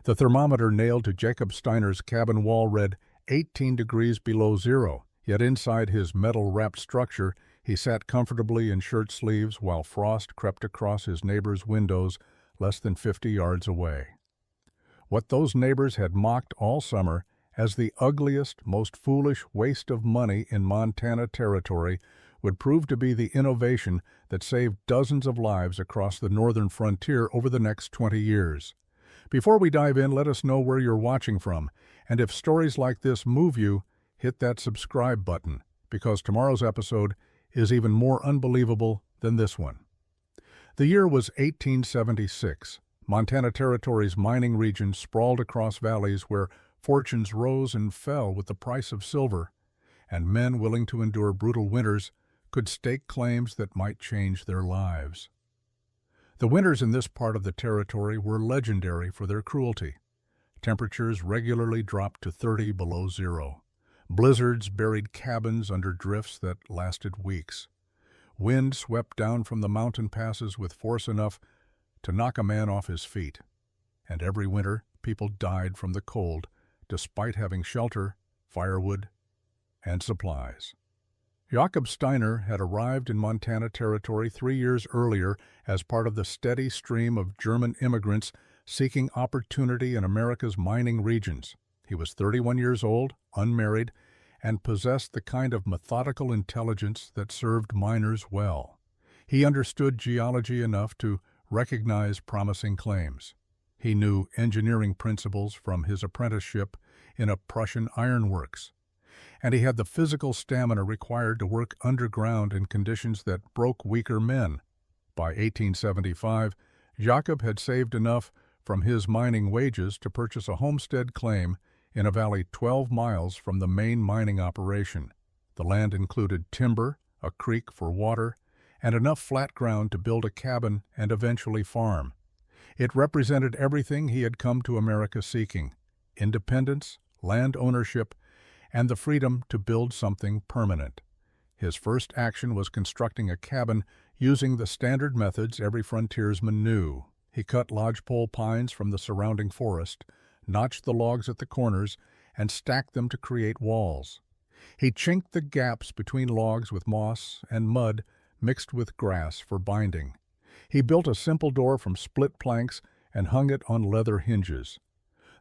The thermometer nailed to Jacob Steiner's cabin wall read 18 degrees below zero, yet inside his metal-wrapped structure he sat comfortably in shirt sleeves while frost crept across his neighbors' windows less than 50 yards away. What those neighbors had mocked all summer as the ugliest, most foolish waste of money in Montana territory would prove to be the innovation that saved dozens of lives across the northern frontier over the next 20 years. Before we dive in, let us know where you're watching from, and if stories like this move you, hit that subscribe button, because tomorrow's episode is even more unbelievable than this one. The year was 1876. Montana Territory's mining region sprawled across valleys where fortunes rose and fell with the price of silver, and men willing to endure brutal winters could stake claims that might change their lives. The winters in this part of the territory were legendary for their cruelty. Temperatures regularly dropped to 30 below zero. Blizzards buried cabins under drifts that lasted weeks. Wind swept down from the mountain passes with force enough to knock a man off his feet. And every winter, people died from the cold, despite having shelter, firewood, and supplies. Jacob Steiner had arrived in Montana Territory 3 years earlier as part of the steady stream of German immigrants seeking opportunity in America's mining regions. He was 31 years old, unmarried, and possessed the kind of methodical intelligence that served miners well. He understood geology enough to recognize promising claims. He knew engineering principles from his apprenticeship in a Prussian ironworks, and he had the physical stamina required to work underground in conditions that broke weaker men. By 1875, Jacob had saved enough from his mining wages to purchase a homestead claim in a valley 12 miles from the main mining operation. The land included timber, a creek for water, and enough flat ground to build a cabin and eventually farm. It represented everything he had come to America seeking: independence, land ownership, and the freedom to build something permanent. His first action was constructing a cabin using the standard methods every frontiersman knew. He cut lodgepole pines from the surrounding forest, notched the logs at the corners, and stacked them to create walls. He chinked the gaps between logs with moss and mud mixed with grass for binding. He built a simple door from split planks and hung it on leather hinges.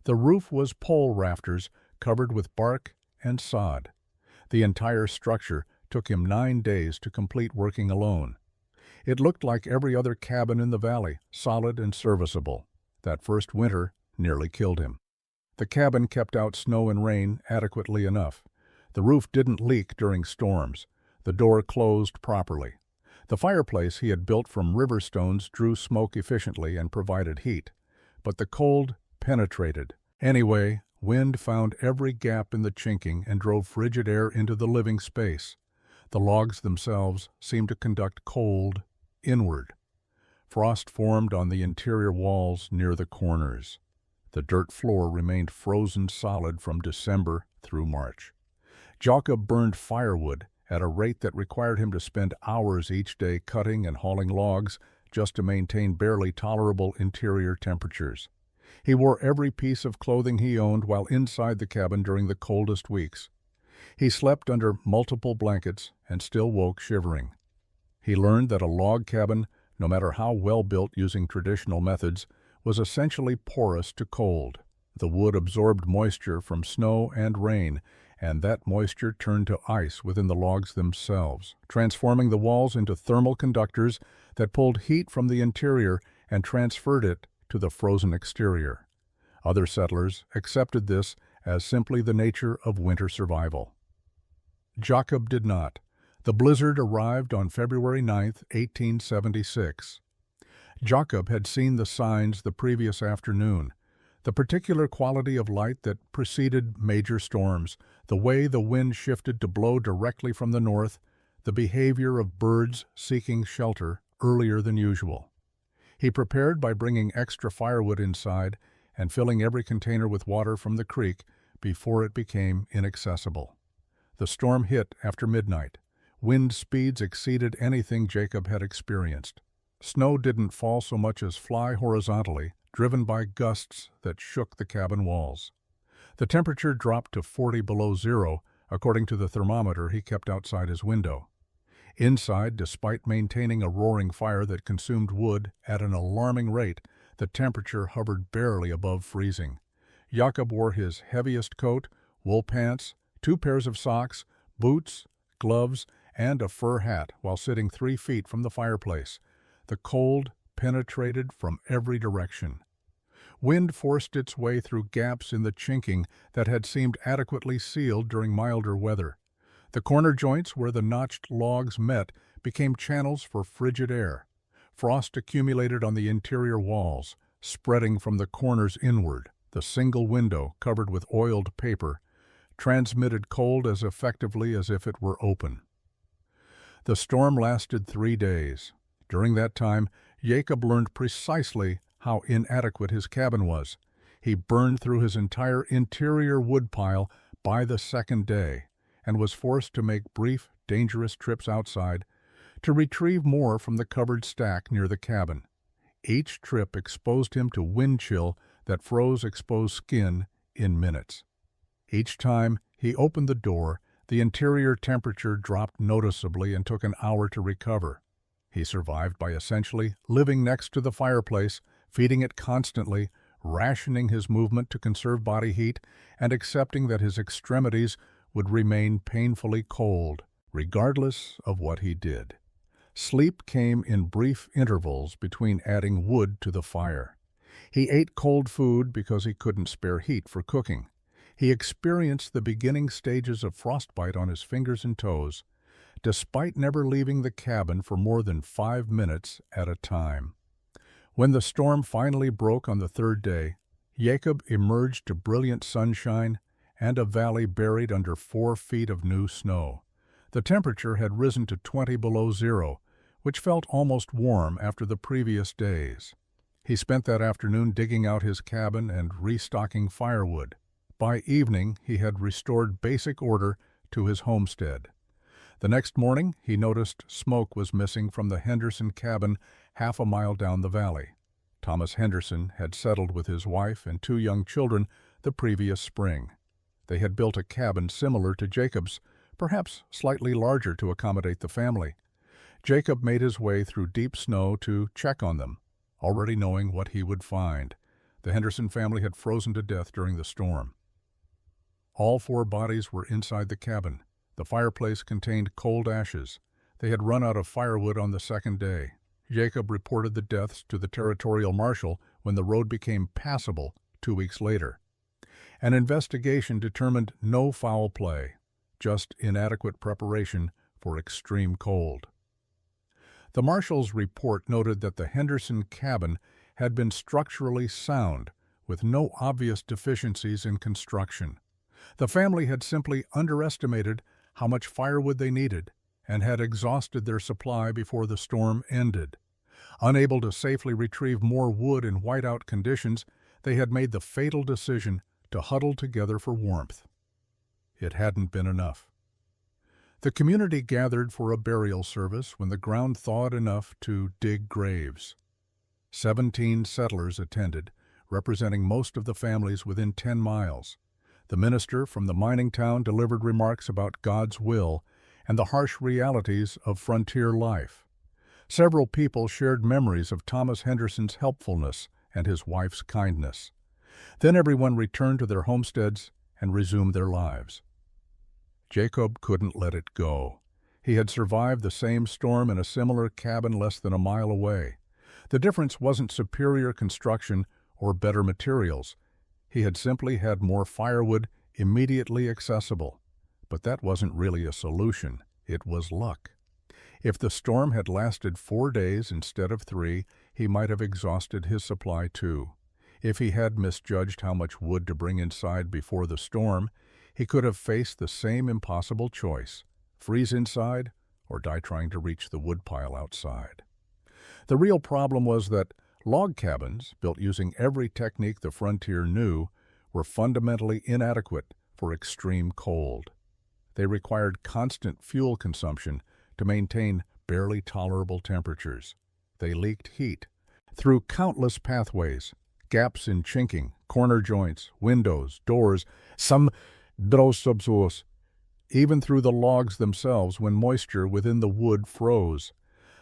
The roof was pole rafters covered with bark and sod. The entire structure took him 9 days to complete working alone. It looked like every other cabin in the valley, solid and serviceable. That first winter nearly killed him. The cabin kept out snow and rain adequately enough. The roof didn't leak during storms. The door closed properly. The fireplace he had built from river stones drew smoke efficiently and provided heat, but the cold penetrated. Anyway, wind found every gap in the chinking and drove frigid air into the living space. The logs themselves seemed to conduct cold inward. Frost formed on the interior walls near the corners. The dirt floor remained frozen solid from December through March. Jacob burned firewood at a rate that required him to spend hours each day cutting and hauling logs just to maintain barely tolerable interior temperatures. He wore every piece of clothing he owned while inside the cabin during the coldest weeks. He slept under multiple blankets and still woke shivering. He learned that a log cabin, no matter how well built using traditional methods, was essentially porous to cold. The wood absorbed moisture from snow and rain, and that moisture turned to ice within the logs themselves, transforming the walls into thermal conductors that pulled heat from the interior and transferred it to the frozen exterior. Other settlers accepted this as simply the nature of winter survival. Jacob did not. The blizzard arrived on February 9, 1876. Jacob had seen the signs the previous afternoon: the particular quality of light that preceded major storms, the way the wind shifted to blow directly from the north, the behavior of birds seeking shelter earlier than usual. He prepared by bringing extra firewood inside and filling every container with water from the creek before it became inaccessible. The storm hit after midnight. Wind speeds exceeded anything Jacob had experienced. Snow didn't fall so much as fly horizontally, driven by gusts that shook the cabin walls. The temperature dropped to 40 below zero, according to the thermometer he kept outside his window. Inside, despite maintaining a roaring fire that consumed wood at an alarming rate, the temperature hovered barely above freezing. Jakob wore his heaviest coat, wool pants, 2 pairs of socks, boots, gloves, and a fur hat while sitting 3 feet from the fireplace. The cold penetrated from every direction. Wind forced its way through gaps in the chinking that had seemed adequately sealed during milder weather. The corner joints where the notched logs met became channels for frigid air. Frost accumulated on the interior walls, spreading from the corners inward. The single window, covered with oiled paper, transmitted cold as effectively as if it were open. The storm lasted 3 days. During that time, Jakob learned precisely how inadequate his cabin was. He burned through his entire interior woodpile by the second day, and was forced to make brief, dangerous trips outside to retrieve more from the covered stack near the cabin. Each trip exposed him to wind chill that froze exposed skin in minutes. Each time he opened the door, the interior temperature dropped noticeably and took an hour to recover. He survived by essentially living next to the fireplace, feeding it constantly, rationing his movement to conserve body heat, and accepting that his extremities would remain painfully cold, regardless of what he did. Sleep came in brief intervals between adding wood to the fire. He ate cold food because he couldn't spare heat for cooking. He experienced the beginning stages of frostbite on his fingers and toes, despite never leaving the cabin for more than 5 minutes at a time. When the storm finally broke on the 3rd day, Jakob emerged to brilliant sunshine and a valley buried under 4 feet of new snow. The temperature had risen to 20 below zero, which felt almost warm after the previous days. He spent that afternoon digging out his cabin and restocking firewood. By evening, he had restored basic order to his homestead. The next morning, he noticed smoke was missing from the Henderson cabin half a mile down the valley. Thomas Henderson had settled with his wife and 2 young children the previous spring. They had built a cabin similar to Jacob's, perhaps slightly larger to accommodate the family. Jakob made his way through deep snow to check on them, already knowing what he would find. The Henderson family had frozen to death during the storm. All 4 bodies were inside the cabin. The fireplace contained cold ashes. They had run out of firewood on the 2nd day. Jakob reported the deaths to the territorial marshal when the road became passable 2 weeks later. An investigation determined no foul play, just inadequate preparation for extreme cold. The marshal's report noted that the Henderson cabin had been structurally sound, with no obvious deficiencies in construction. The family had simply underestimated how much firewood they needed and had exhausted their supply before the storm ended. Unable to safely retrieve more wood in whiteout conditions, they had made the fatal decision to huddle together for warmth. It hadn't been enough. The community gathered for a burial service when the ground thawed enough to dig graves. 17 settlers attended, representing most of the families within 10 miles. The minister from the mining town delivered remarks about God's will and the harsh realities of frontier life. Several people shared memories of Thomas Henderson's helpfulness and his wife's kindness. Then everyone returned to their homesteads and resumed their lives. Jakob couldn't let it go. He had survived the same storm in a similar cabin less than a mile away. The difference wasn't superior construction or better materials. He had simply had more firewood immediately accessible. But that wasn't really a solution. It was luck. If the storm had lasted 4 days instead of 3, he might have exhausted his supply too. If he had misjudged how much wood to bring inside before the storm, he could have faced the same impossible choice: freeze inside or die trying to reach the woodpile outside. The real problem was that log cabins, built using every technique the frontier knew, were fundamentally inadequate for extreme cold. They required constant fuel consumption to maintain barely tolerable temperatures. They leaked heat through countless pathways, gaps in chinking, corner joints, windows, doors, some drosubsos, even through the logs themselves when moisture within the wood froze.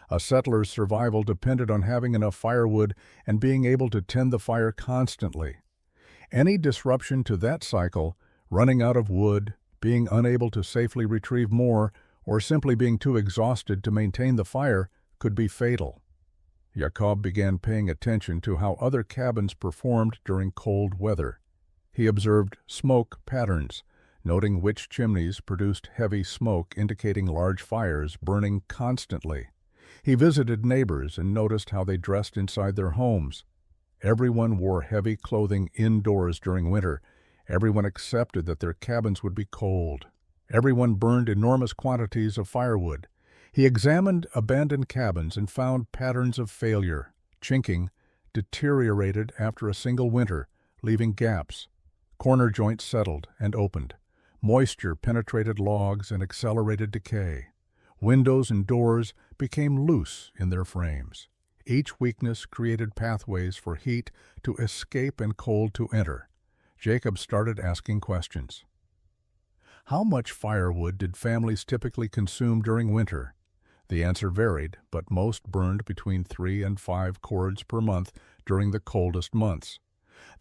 A settler's survival depended on having enough firewood and being able to tend the fire constantly. Any disruption to that cycle, running out of wood, being unable to safely retrieve more, or simply being too exhausted to maintain the fire, could be fatal. Jakob began paying attention to how other cabins performed during cold weather. He observed smoke patterns, noting which chimneys produced heavy smoke indicating large fires burning constantly. He visited neighbors and noticed how they dressed inside their homes. Everyone wore heavy clothing indoors during winter. Everyone accepted that their cabins would be cold. Everyone burned enormous quantities of firewood. He examined abandoned cabins and found patterns of failure. Chinking deteriorated after a single winter, leaving gaps. Corner joints settled and opened. Moisture penetrated logs and accelerated decay. Windows and doors became loose in their frames. Each weakness created pathways for heat to escape and cold to enter. Jacob started asking questions. How much firewood did families typically consume during winter? The answer varied, but most burned between 3 and 5 cords per month during the coldest months.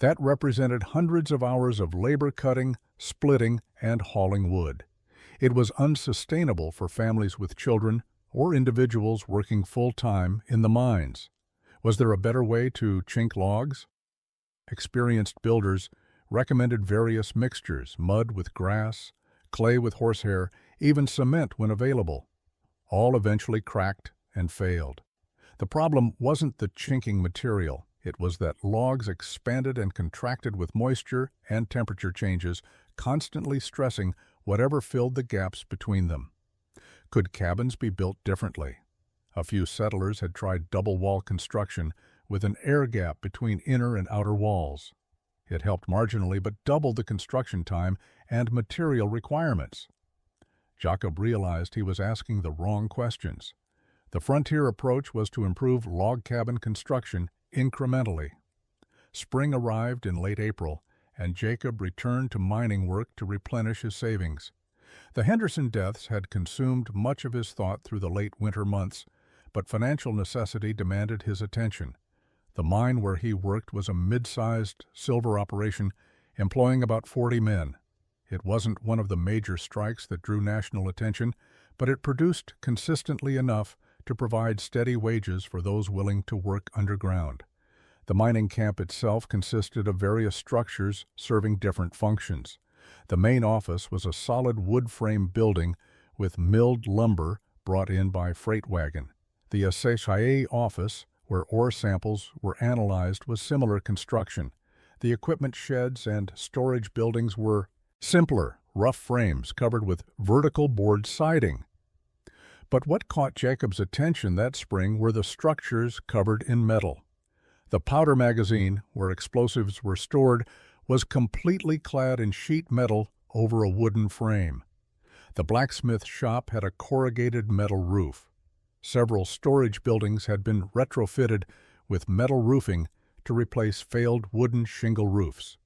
That represented hundreds of hours of labor cutting, splitting, and hauling wood. It was unsustainable for families with children or individuals working full-time in the mines. Was there a better way to chink logs? Experienced builders recommended various mixtures, mud with grass, clay with horsehair, even cement when available. All eventually cracked and failed. The problem wasn't the chinking material. It was that logs expanded and contracted with moisture and temperature changes, constantly stressing whatever filled the gaps between them. Could cabins be built differently? A few settlers had tried double-wall construction with an air gap between inner and outer walls. It helped marginally but doubled the construction time and material requirements. Jacob realized he was asking the wrong questions. The frontier approach was to improve log cabin construction incrementally. Spring arrived in late April, and Jacob returned to mining work to replenish his savings. The Henderson deaths had consumed much of his thought through the late winter months, but financial necessity demanded his attention. The mine where he worked was a mid-sized silver operation, employing about 40 men. It wasn't one of the major strikes that drew national attention, but it produced consistently enough to provide steady wages for those willing to work underground. The mining camp itself consisted of various structures serving different functions. The main office was a solid wood frame building with milled lumber brought in by freight wagon. The Assessee office, where ore samples were analyzed, was similar construction. The equipment sheds and storage buildings were simpler, rough frames covered with vertical board siding. But what caught Jacob's attention that spring were the structures covered in metal. The powder magazine, where explosives were stored, was completely clad in sheet metal over a wooden frame. The blacksmith shop had a corrugated metal roof. Several storage buildings had been retrofitted with metal roofing to replace failed wooden shingle roofs.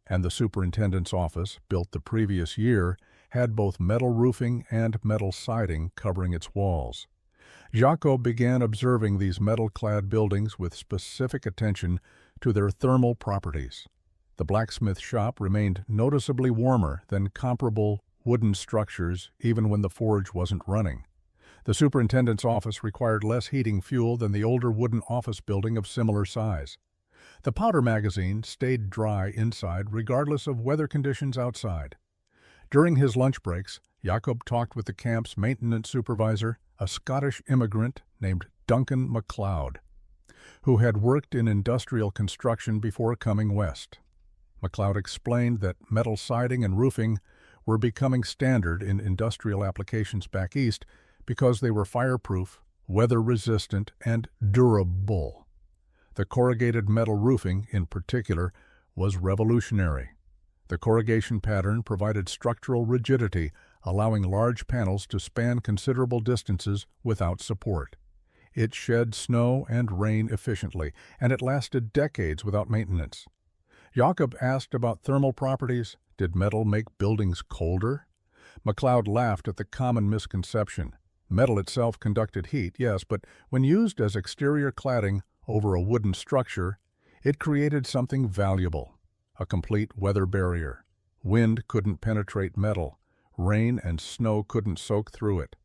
And the superintendent's office, built the previous year, had both metal roofing and metal siding covering its walls. Jacob began observing these metal-clad buildings with specific attention to their thermal properties. The blacksmith shop remained noticeably warmer than comparable wooden structures even when the forge wasn't running. The superintendent's office required less heating fuel than the older wooden office building of similar size. The powder magazine stayed dry inside regardless of weather conditions outside. During his lunch breaks, Jacob talked with the camp's maintenance supervisor, a Scottish immigrant named Duncan MacLeod, who had worked in industrial construction before coming west. MacLeod explained that metal siding and roofing were becoming standard in industrial applications back east because they were fireproof, weather-resistant, and durable. The corrugated metal roofing, in particular, was revolutionary. The corrugation pattern provided structural rigidity, allowing large panels to span considerable distances without support. It shed snow and rain efficiently, and it lasted decades without maintenance. Jacob asked about thermal properties. Did metal make buildings colder? MacLeod laughed at the common misconception. Metal itself conducted heat, yes, but when used as exterior cladding over a wooden structure, it created something valuable, a complete weather barrier. Wind couldn't penetrate metal, rain and snow couldn't soak through it.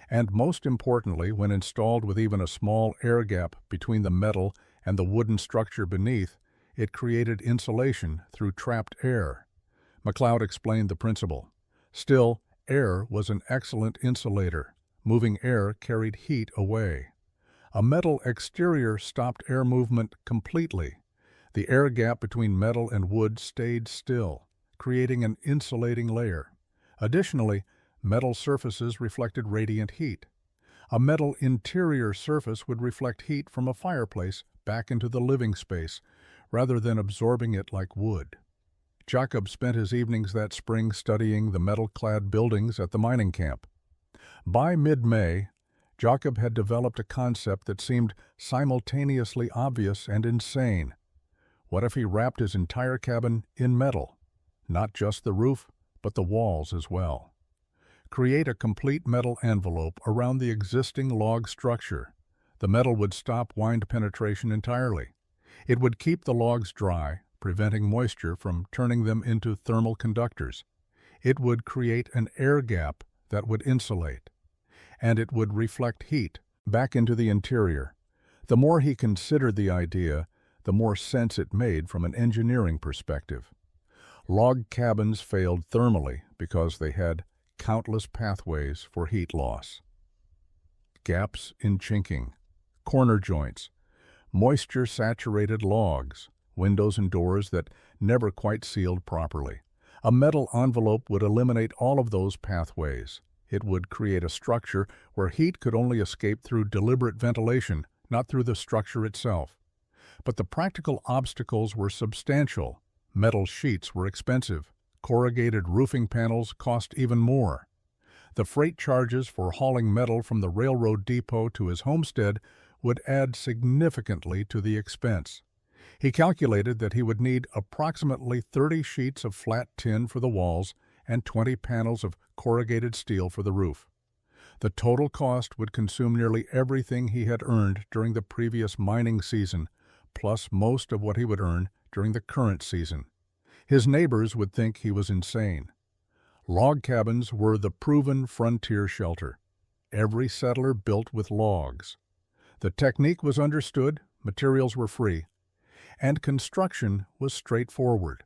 And most importantly, when installed with even a small air gap between the metal and the wooden structure beneath, it created insulation through trapped air. MacLeod explained the principle. Still, air was an excellent insulator. Moving air carried heat away. A metal exterior stopped air movement completely. The air gap between metal and wood stayed still, creating an insulating layer. Additionally, metal surfaces reflected radiant heat. A metal interior surface would reflect heat from a fireplace back into the living space, rather than absorbing it like wood. Jacob spent his evenings that spring studying the metal-clad buildings at the mining camp. By mid-May, Jacob had developed a concept that seemed simultaneously obvious and insane. What if he wrapped his entire cabin in metal? Not just the roof, but the walls as well. Create a complete metal envelope around the existing log structure. The metal would stop wind penetration entirely. It would keep the logs dry, preventing moisture from turning them into thermal conductors. It would create an air gap that would insulate, and it would reflect heat back into the interior. The more he considered the idea, the more sense it made from an engineering perspective. Log cabins failed thermally because they had countless pathways for heat loss. Gaps in chinking, corner joints, moisture-saturated logs, windows and doors that never quite sealed properly. A metal envelope would eliminate all of those pathways. It would create a structure where heat could only escape through deliberate ventilation, not through the structure itself. But the practical obstacles were substantial. Metal sheets were expensive. Corrugated roofing panels cost even more. The freight charges for hauling metal from the railroad depot to his homestead would add significantly to the expense. He calculated that he would need approximately 30 sheets of flat tin for the walls and 20 panels of corrugated steel for the roof. The total cost would consume nearly everything he had earned during the previous mining season, plus most of what he would earn during the current season. His neighbors would think he was insane. Log cabins were the proven frontier shelter. Every settler built with logs. The technique was understood, materials were free, and construction was straightforward.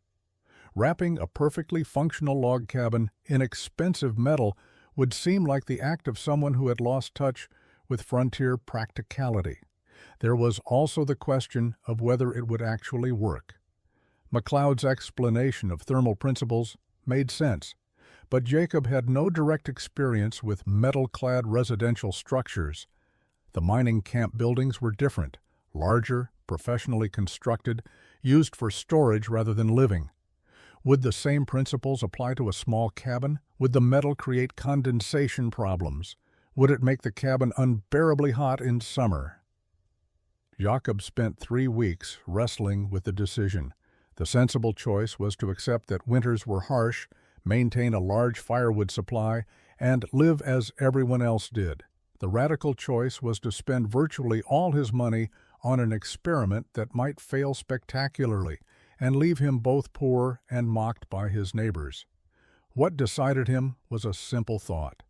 Wrapping a perfectly functional log cabin in expensive metal would seem like the act of someone who had lost touch with frontier practicality. There was also the question of whether it would actually work. MacLeod's explanation of thermal principles made sense, but Jacob had no direct experience with metal-clad residential structures. The mining camp buildings were different, larger, professionally constructed, used for storage rather than living. Would the same principles apply to a small cabin? Would the metal create condensation problems? Would it make the cabin unbearably hot in summer? Jacob spent 3 weeks wrestling with the decision. The sensible choice was to accept that winters were harsh, maintain a large firewood supply, and live as everyone else did. The radical choice was to spend virtually all his money on an experiment that might fail spectacularly and leave him both poor and mocked by his neighbors. What decided him was a simple thought.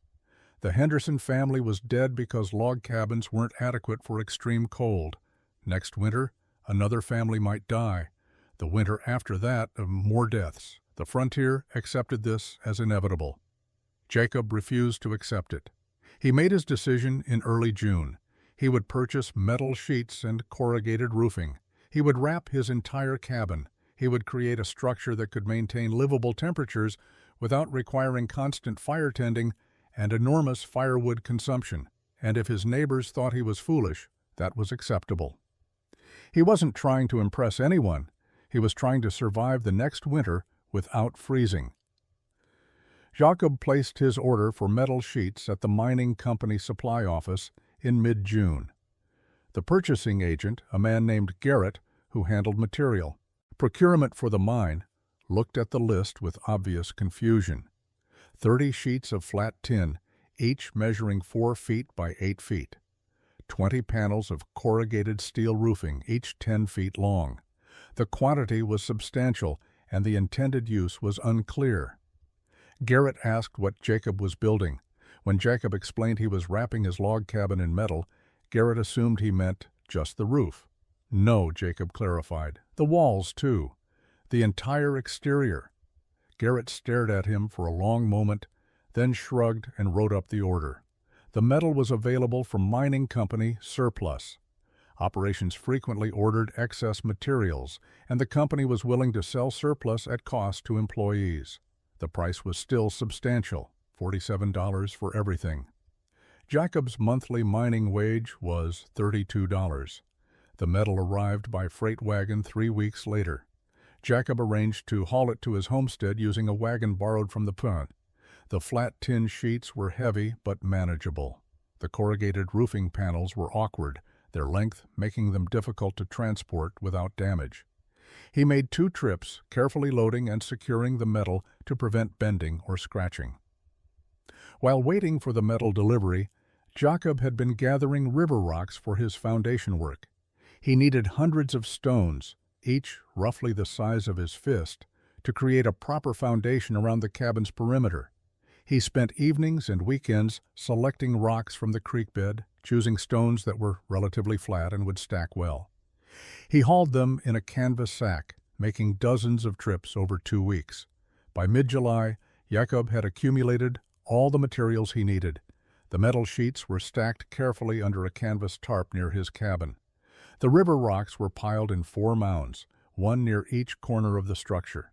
The Henderson family was dead because log cabins weren't adequate for extreme cold. Next winter, another family might die. The winter after that, more deaths. The frontier accepted this as inevitable. Jacob refused to accept it. He made his decision in early June. He would purchase metal sheets and corrugated roofing. He would wrap his entire cabin. He would create a structure that could maintain livable temperatures without requiring constant fire tending and enormous firewood consumption. And if his neighbors thought he was foolish, that was acceptable. He wasn't trying to impress anyone. He was trying to survive the next winter without freezing. Jacob placed his order for metal sheets at the mining company supply office in mid-June. The purchasing agent, a man named Garrett, who handled material. Procurement for the mine looked at the list with obvious confusion. 30 sheets of flat tin, each measuring 4 feet by 8 feet. 20 panels of corrugated steel roofing, each 10 feet long. The quantity was substantial, and the intended use was unclear. Garrett asked what Jacob was building. When Jacob explained he was wrapping his log cabin in metal, Garrett assumed he meant just the roof. No, Jacob clarified. The walls, too. The entire exterior. Garrett stared at him for a long moment, then shrugged and wrote up the order. The metal was available from mining company Surplus. Operations frequently ordered excess materials, and the company was willing to sell surplus at cost to employees. The price was still substantial, $47 for everything. Jacob's monthly mining wage was $32. The metal arrived by freight wagon 3 weeks later. Jacob arranged to haul it to his homestead using a wagon borrowed from the plant. The flat tin sheets were heavy but manageable. The corrugated roofing panels were awkward, their length making them difficult to transport without damage. He made 2 trips, carefully loading and securing the metal to prevent bending or scratching. While waiting for the metal delivery, Jacob had been gathering river rocks for his foundation work. He needed hundreds of stones, each roughly the size of his fist, to create a proper foundation around the cabin's perimeter. He spent evenings and weekends selecting rocks from the creek bed, choosing stones that were relatively flat and would stack well. He hauled them in a canvas sack, making dozens of trips over 2 weeks. By mid-July, Jacob had accumulated all the materials he needed. The metal sheets were stacked carefully under a canvas tarp near his cabin. The river rocks were piled in 4 mounds, one near each corner of the structure.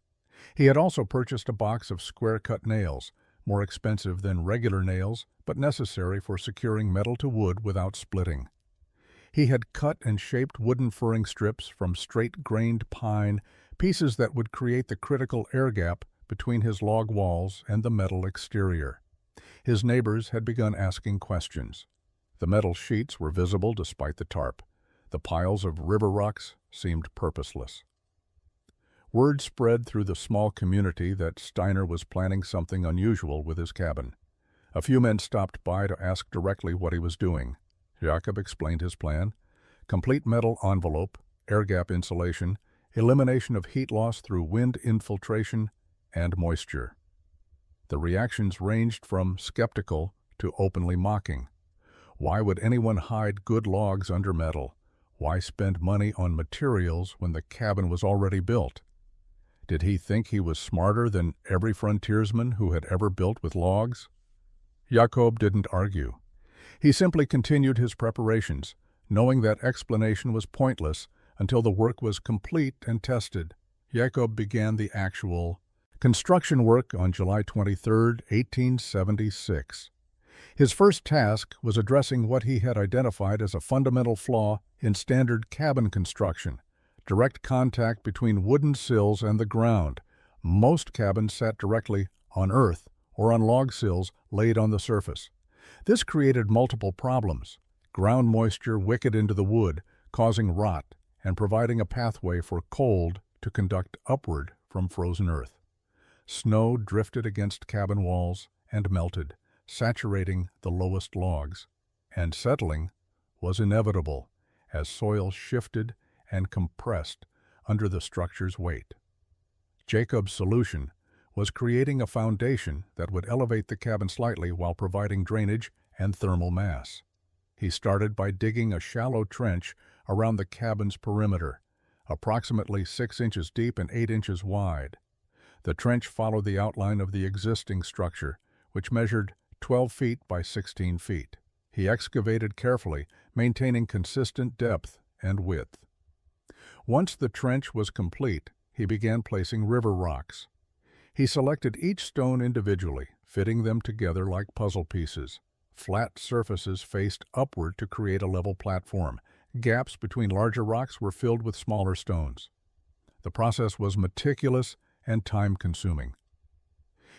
He had also purchased a box of square-cut nails, more expensive than regular nails, but necessary for securing metal to wood without splitting. He had cut and shaped wooden furring strips from straight-grained pine, pieces that would create the critical air gap between his log walls and the metal exterior. His neighbors had begun asking questions. The metal sheets were visible despite the tarp. The piles of river rocks seemed purposeless. Word spread through the small community that Steiner was planning something unusual with his cabin. A few men stopped by to ask directly what he was doing. Jacob explained his plan: complete metal envelope, air gap insulation, elimination of heat loss through wind infiltration, and moisture. The reactions ranged from skeptical to openly mocking. Why would anyone hide good logs under metal? Why spend money on materials when the cabin was already built? Did he think he was smarter than every frontiersman who had ever built with logs? Jacob didn't argue. He simply continued his preparations, knowing that explanation was pointless until the work was complete and tested. Jacob began the actual construction work on July 23, 1876. His first task was addressing what he had identified as a fundamental flaw in standard cabin construction: direct contact between wooden sills and the ground. Most cabins sat directly on earth or on log sills laid on the surface. This created multiple problems: ground moisture wicked into the wood, causing rot and providing a pathway for cold to conduct upward from frozen earth. Snow drifted against cabin walls and melted, saturating the lowest logs, and settling was inevitable as soil shifted and compressed under the structure's weight. Jacob's solution was creating a foundation that would elevate the cabin slightly while providing drainage and thermal mass. He started by digging a shallow trench around the cabin's perimeter, approximately 6 inches deep and 8 inches wide. The trench followed the outline of the existing structure, which measured 12 feet by 16 feet. He excavated carefully, maintaining consistent depth and width. Once the trench was complete, he began placing river rocks. He selected each stone individually, fitting them together like puzzle pieces. Flat surfaces faced upward to create a level platform. Gaps between larger rocks were filled with smaller stones. The process was meticulous and time-consuming.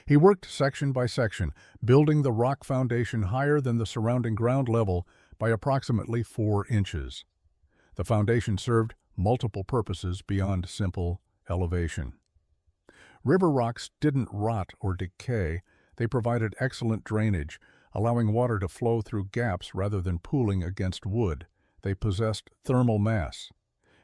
He worked section by section, building the rock foundation higher than the surrounding ground level by approximately 4 inches. The foundation served multiple purposes beyond simple elevation. River rocks didn't rot or decay. They provided excellent drainage, allowing water to flow through gaps rather than pooling against wood. They possessed thermal mass,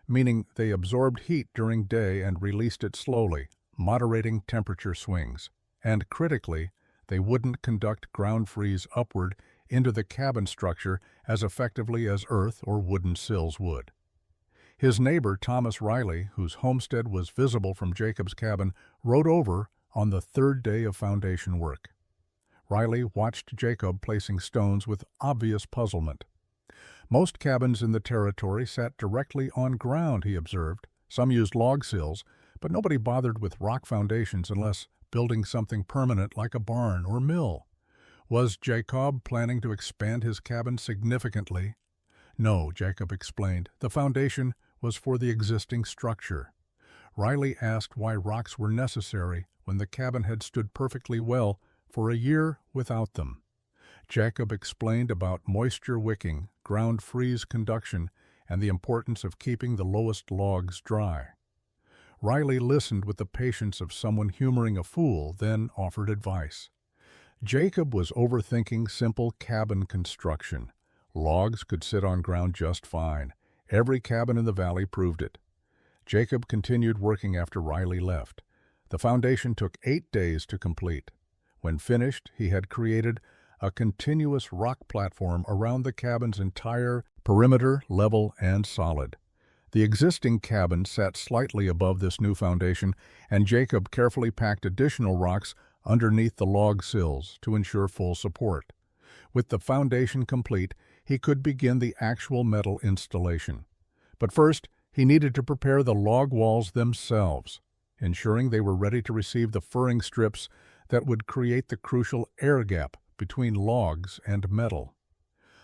meaning they absorbed heat during day and released it slowly, moderating temperature swings. And critically, they wouldn't conduct ground freeze upward into the cabin structure as effectively as earth or wooden sills would. His neighbor, Thomas Riley, whose homestead was visible from Jacob's cabin, rode over on the third day of foundation work. Riley watched Jacob placing stones with obvious puzzlement. Most cabins in the territory sat directly on ground, he observed. Some used log sills, but nobody bothered with rock foundations unless building something permanent like a barn or mill. Was Jacob planning to expand his cabin significantly? No, Jacob explained. The foundation was for the existing structure. Riley asked why rocks were necessary when the cabin had stood perfectly well for a year without them. Jacob explained about moisture wicking, ground freeze conduction, and the importance of keeping the lowest logs dry. Riley listened with the patience of someone humoring a fool, then offered advice. Jacob was overthinking simple cabin construction. Logs could sit on ground just fine. Every cabin in the valley proved it. Jacob continued working after Riley left. The foundation took 8 days to complete. When finished, he had created a continuous rock platform around the cabin's entire perimeter, level and solid. The existing cabin sat slightly above this new foundation, and Jacob carefully packed additional rocks underneath the log sills to ensure full support. With the foundation complete, he could begin the actual metal installation. But first, he needed to prepare the log walls themselves, ensuring they were ready to receive the furring strips that would create the crucial air gap between logs and metal.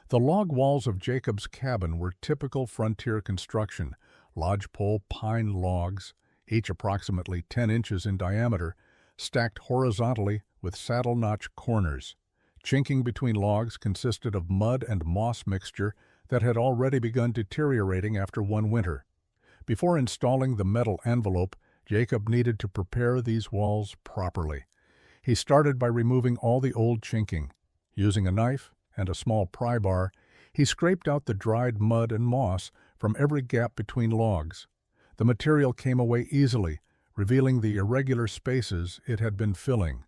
The log walls of Jacob's cabin were typical frontier construction, lodgepole pine logs, each approximately 10 inches in diameter, stacked horizontally with saddle-notch corners. Chinking between logs consisted of mud and moss mixture that had already begun deteriorating after one winter. Before installing the metal envelope, Jacob needed to prepare these walls properly. He started by removing all the old chinking. Using a knife and a small pry bar, he scraped out the dried mud and moss from every gap between logs. The material came away easily, revealing the irregular spaces it had been filling.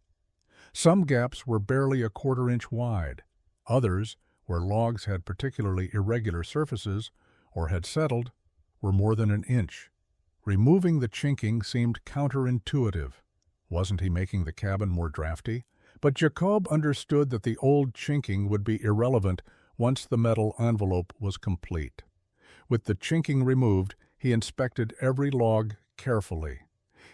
Some gaps were barely a quarter-inch wide. Others, where logs had particularly irregular surfaces or had settled, were more than an inch. Removing the chinking seemed counterintuitive. Wasn't he making the cabin more drafty? But Jacob understood that the old chinking would be irrelevant once the metal envelope was complete. With the chinking removed, he inspected every log carefully.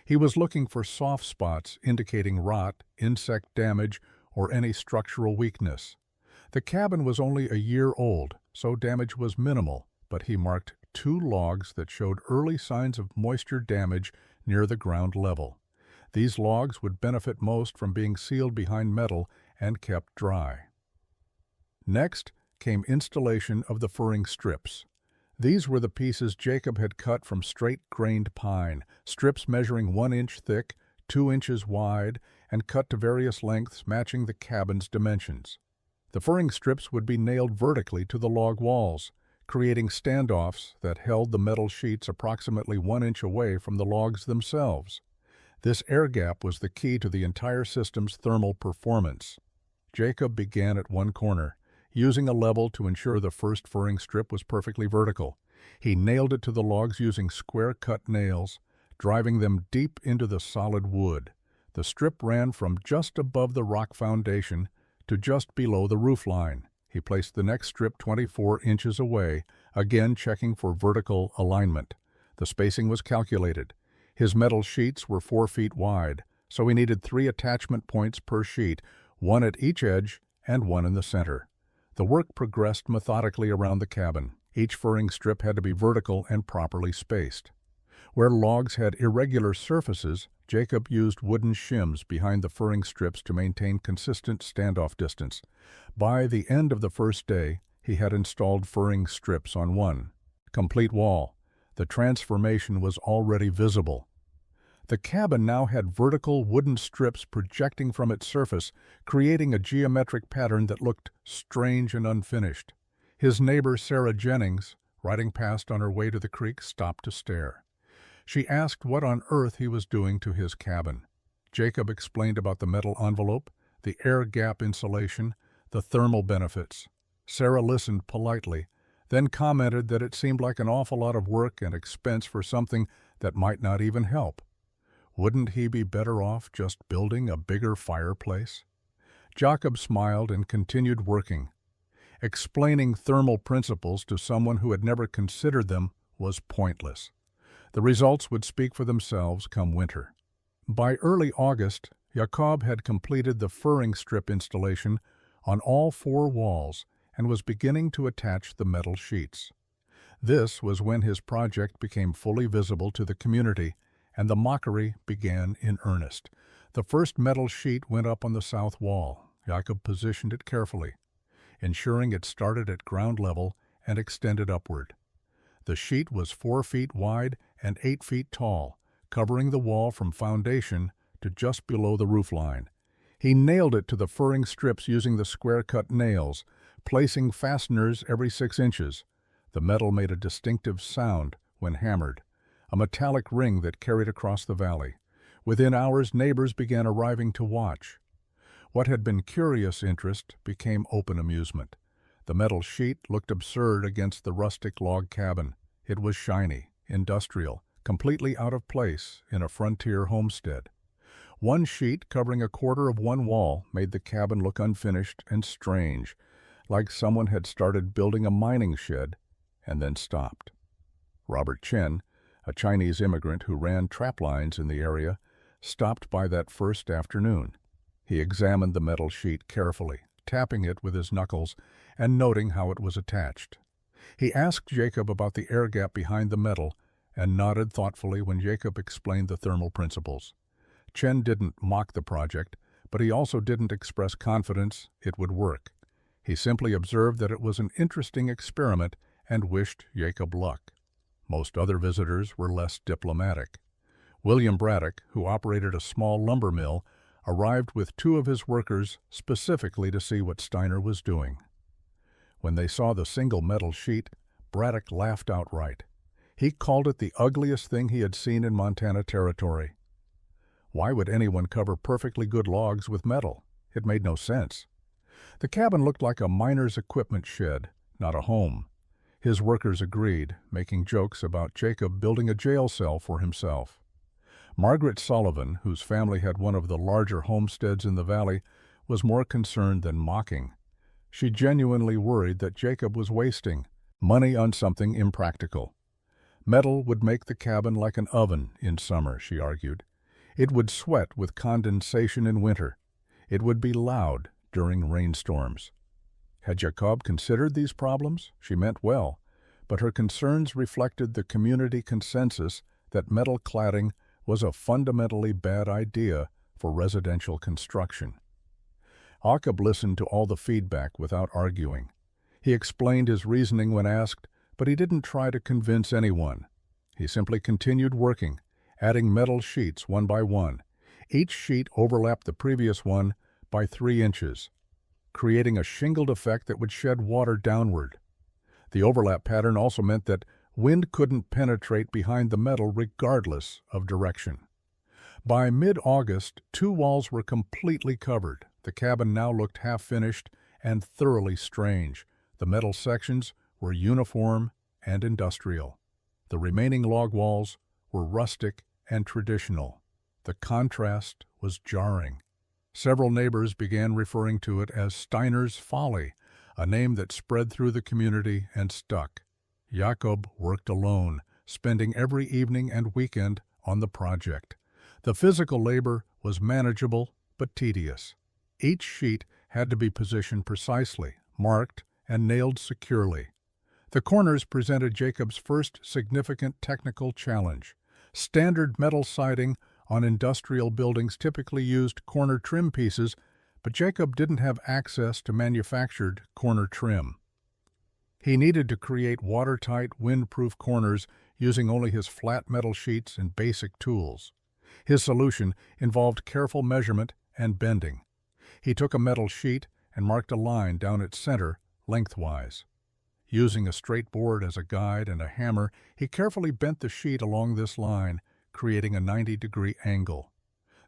He was looking for soft spots indicating rot, insect damage, or any structural weakness. The cabin was only a year old, so damage was minimal, but he marked 2 logs that showed early signs of moisture damage near the ground level. These logs would benefit most from being sealed behind metal and kept dry. Next came installation of the furring strips. These were the pieces Jacob had cut from straight-grained pine, strips measuring 1 inch thick, 2 inches wide, and cut to various lengths matching the cabin's dimensions. The furring strips would be nailed vertically to the log walls, creating standoffs that held the metal sheets approximately 1 inch away from the logs themselves. This air gap was the key to the entire system's thermal performance. Jacob began at one corner, using a level to ensure the first furring strip was perfectly vertical. He nailed it to the logs using square-cut nails, driving them deep into the solid wood. The strip ran from just above the rock foundation to just below the roof line. He placed the next strip 24 inches away, again checking for vertical alignment. The spacing was calculated. His metal sheets were 4 feet wide, so he needed 3 attachment points per sheet, 1 at each edge and 1 in the center. The work progressed methodically around the cabin. Each furring strip had to be vertical and properly spaced. Where logs had irregular surfaces, Jacob used wooden shims behind the furring strips to maintain consistent standoff distance. By the end of the first day, he had installed furring strips on one complete wall. The transformation was already visible. The cabin now had vertical wooden strips projecting from its surface, creating a geometric pattern that looked strange and unfinished. His neighbor, Sarah Jennings, riding past on her way to the creek, stopped to stare. She asked what on earth he was doing to his cabin. Jacob explained about the metal envelope, the air gap insulation, the thermal benefits. Sarah listened politely, then commented that it seemed like an awful lot of work and expense for something that might not even help. Wouldn't he be better off just building a bigger fireplace? Jacob smiled and continued working. Explaining thermal principles to someone who had never considered them was pointless. The results would speak for themselves come winter. By early August, Jacob had completed the furring strip installation on all 4 walls and was beginning to attach the metal sheets. This was when his project became fully visible to the community, and the mockery began in earnest. The first metal sheet went up on the south wall. Jacob positioned it carefully, ensuring it started at ground level and extended upward. The sheet was 4 feet wide and 8 feet tall, covering the wall from foundation to just below the roof line. He nailed it to the furring strips using the square-cut nails, placing fasteners every 6 inches. The metal made a distinctive sound when hammered, a metallic ring that carried across the valley. Within hours, neighbors began arriving to watch. What had been curious interest became open amusement. The metal sheet looked absurd against the rustic log cabin. It was shiny, industrial, completely out of place in a frontier homestead. One sheet covering a quarter of one wall made the cabin look unfinished and strange, like someone had started building a mining shed and then stopped. Robert Chen, a Chinese immigrant who ran trap lines in the area, stopped by that first afternoon. He examined the metal sheet carefully, tapping it with his knuckles and noting how it was attached. He asked Jacob about the air gap behind the metal and nodded thoughtfully when Jacob explained the thermal principles. Chen didn't mock the project, but he also didn't express confidence it would work. He simply observed that it was an interesting experiment and wished Jacob luck. Most other visitors were less diplomatic. William Braddock, who operated a small lumber mill, arrived with 2 of his workers specifically to see what Steiner was doing. When they saw the single metal sheet, Braddock laughed outright. He called it the ugliest thing he had seen in Montana Territory. Why would anyone cover perfectly good logs with metal? It made no sense. The cabin looked like a miner's equipment shed, not a home. His workers agreed, making jokes about Jacob building a jail cell for himself. Margaret Sullivan, whose family had one of the larger homesteads in the valley, was more concerned than mocking. She genuinely worried that Jacob was wasting money on something impractical. Metal would make the cabin like an oven in summer, she argued. It would sweat with condensation in winter. It would be loud during rainstorms. Had Jacob considered these problems? She meant well, but her concerns reflected the community consensus that metal cladding was a fundamentally bad idea for residential construction. Jacob listened to all the feedback without arguing. He explained his reasoning when asked, but he didn't try to convince anyone. He simply continued working, adding metal sheets one by one. Each sheet overlapped the previous one by 3 inches, creating a shingled effect that would shed water downward. The overlap pattern also meant that wind couldn't penetrate behind the metal regardless of direction. By mid-August, 2 walls were completely covered. The cabin now looked half-finished and thoroughly strange. The metal sections were uniform and industrial. The remaining log walls were rustic and traditional. The contrast was jarring. Several neighbors began referring to it as Steiner's Folly, a name that spread through the community and stuck. Jacob worked alone, spending every evening and weekend on the project. The physical labor was manageable but tedious. Each sheet had to be positioned precisely, marked, and nailed securely. The corners presented Jacob's first significant technical challenge. Standard metal siding on industrial buildings typically used corner trim pieces, but Jacob didn't have access to manufactured corner trim. He needed to create watertight, wind-proof corners using only his flat metal sheets and basic tools. His solution involved careful measurement and bending. He took a metal sheet and marked a line down its center lengthwise. Using a straight board as a guide and a hammer, he carefully bent the sheet along this line, creating a 90-degree angle.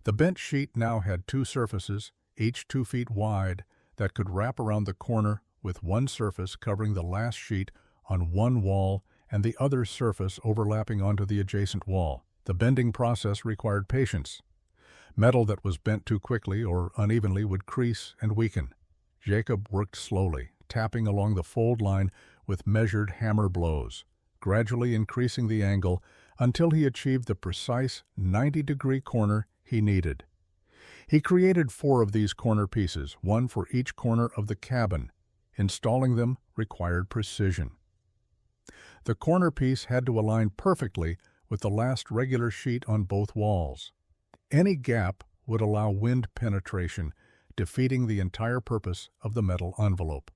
The bent sheet now had two surfaces, each 2 feet wide, that could wrap around the corner with one surface covering the last sheet on one wall and the other surface overlapping onto the adjacent wall. The bending process required patience. Metal that was bent too quickly or unevenly would crease and weaken. Jacob worked slowly, tapping along the fold line with measured hammer blows, gradually increasing the angle until he achieved the precise 90-degree corner he needed. He created 4 of these corner pieces, one for each corner of the cabin. Installing them required precision. The corner piece had to align perfectly with the last regular sheet on both walls. Any gap would allow wind penetration, defeating the entire purpose of the metal envelope.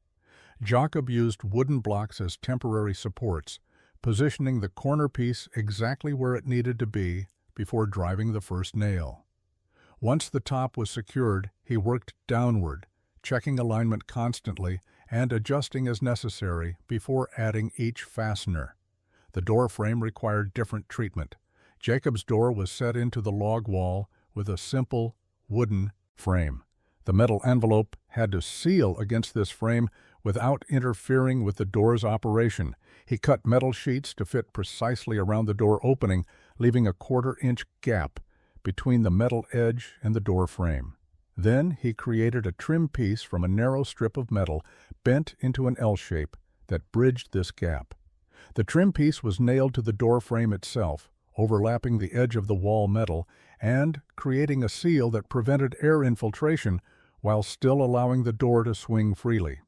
Jacob used wooden blocks as temporary supports, positioning the corner piece exactly where it needed to be before driving the first nail. Once the top was secured, he worked downward, checking alignment constantly and adjusting as necessary before adding each fastener. The door frame required different treatment. Jacob's door was set into the log wall with a simple wooden frame. The metal envelope had to seal against this frame without interfering with the door's operation. He cut metal sheets to fit precisely around the door opening, leaving a 1/4-inch gap between the metal edge and the door frame. Then he created a trim piece from a narrow strip of metal bent into an L shape that bridged this gap. The trim piece was nailed to the door frame itself, overlapping the edge of the wall metal and creating a seal that prevented air infiltration while still allowing the door to swing freely.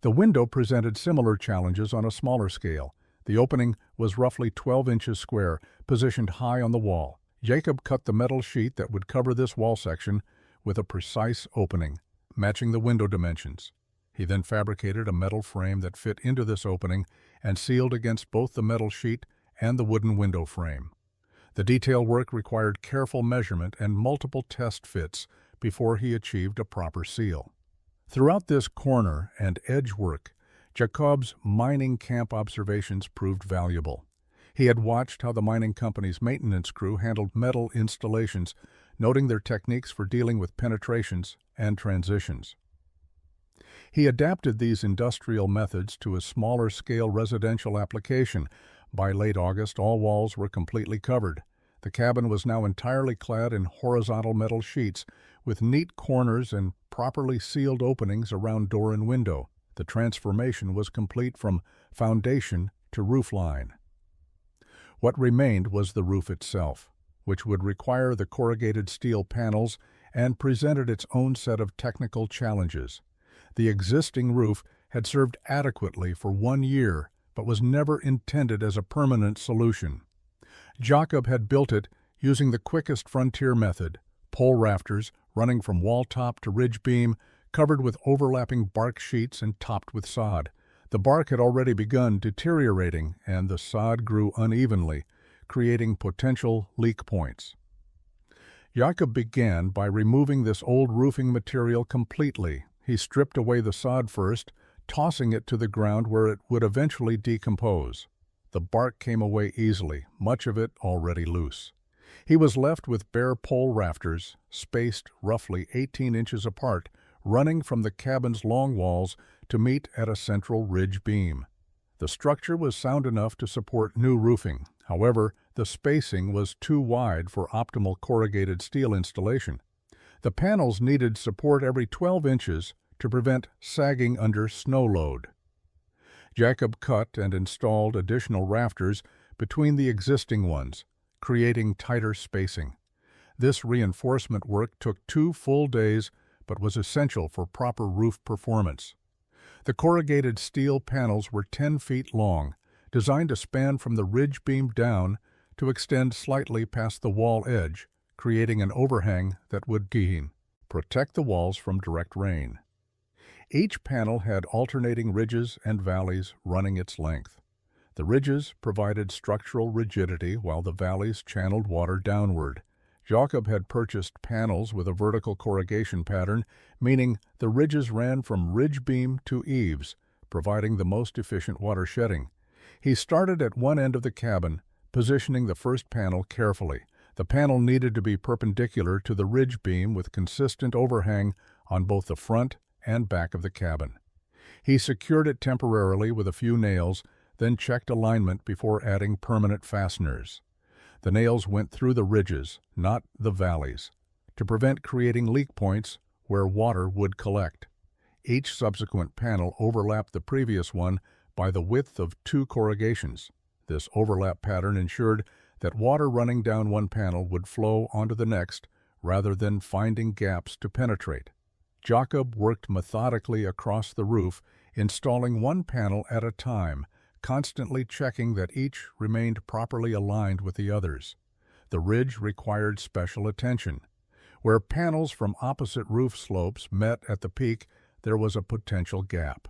The window presented similar challenges on a smaller scale. The opening was roughly 12 inches square, positioned high on the wall. Jacob cut the metal sheet that would cover this wall section with a precise opening, matching the window dimensions. He then fabricated a metal frame that fit into this opening and sealed against both the metal sheet and the wooden window frame. The detail work required careful measurement and multiple test fits before he achieved a proper seal. Throughout this corner and edge work, Jacob's mining camp observations proved valuable. He had watched how the mining company's maintenance crew handled metal installations, noting their techniques for dealing with penetrations and transitions. He adapted these industrial methods to a smaller-scale residential application. By late August, all walls were completely covered. The cabin was now entirely clad in horizontal metal sheets, with neat corners and properly sealed openings around door and window. The transformation was complete from foundation to roofline. What remained was the roof itself, which would require the corrugated steel panels and presented its own set of technical challenges. The existing roof had served adequately for 1 year, but was never intended as a permanent solution. Jacob had built it using the quickest frontier method, pole rafters running from wall top to ridge beam, covered with overlapping bark sheets and topped with sod. The bark had already begun deteriorating, and the sod grew unevenly, creating potential leak points. Jacob began by removing this old roofing material completely. He stripped away the sod first, tossing it to the ground where it would eventually decompose. The bark came away easily, much of it already loose. He was left with bare pole rafters, spaced roughly 18 inches apart, running from the cabin's long walls to meet at a central ridge beam. The structure was sound enough to support new roofing. However, the spacing was too wide for optimal corrugated steel installation. The panels needed support every 12 inches to prevent sagging under snow load. Jacob cut and installed additional rafters between the existing ones, creating tighter spacing. This reinforcement work took 2 full days, but was essential for proper roof performance. The corrugated steel panels were 10 feet long, designed to span from the ridge beam down to extend slightly past the wall edge, creating an overhang that would protect the walls from direct rain. Each panel had alternating ridges and valleys running its length. The ridges provided structural rigidity while the valleys channeled water downward. Jacob had purchased panels with a vertical corrugation pattern, meaning the ridges ran from ridge beam to eaves, providing the most efficient water shedding. He started at one end of the cabin, positioning the first panel carefully. The panel needed to be perpendicular to the ridge beam with consistent overhang on both the front and back of the cabin. He secured it temporarily with a few nails, then checked alignment before adding permanent fasteners. The nails went through the ridges, not the valleys, to prevent creating leak points where water would collect. Each subsequent panel overlapped the previous one by the width of 2 corrugations. This overlap pattern ensured that water running down one panel would flow onto the next rather than finding gaps to penetrate. Jacob worked methodically across the roof, installing one panel at a time, constantly checking that each remained properly aligned with the others. The ridge required special attention. Where panels from opposite roof slopes met at the peak, there was a potential gap.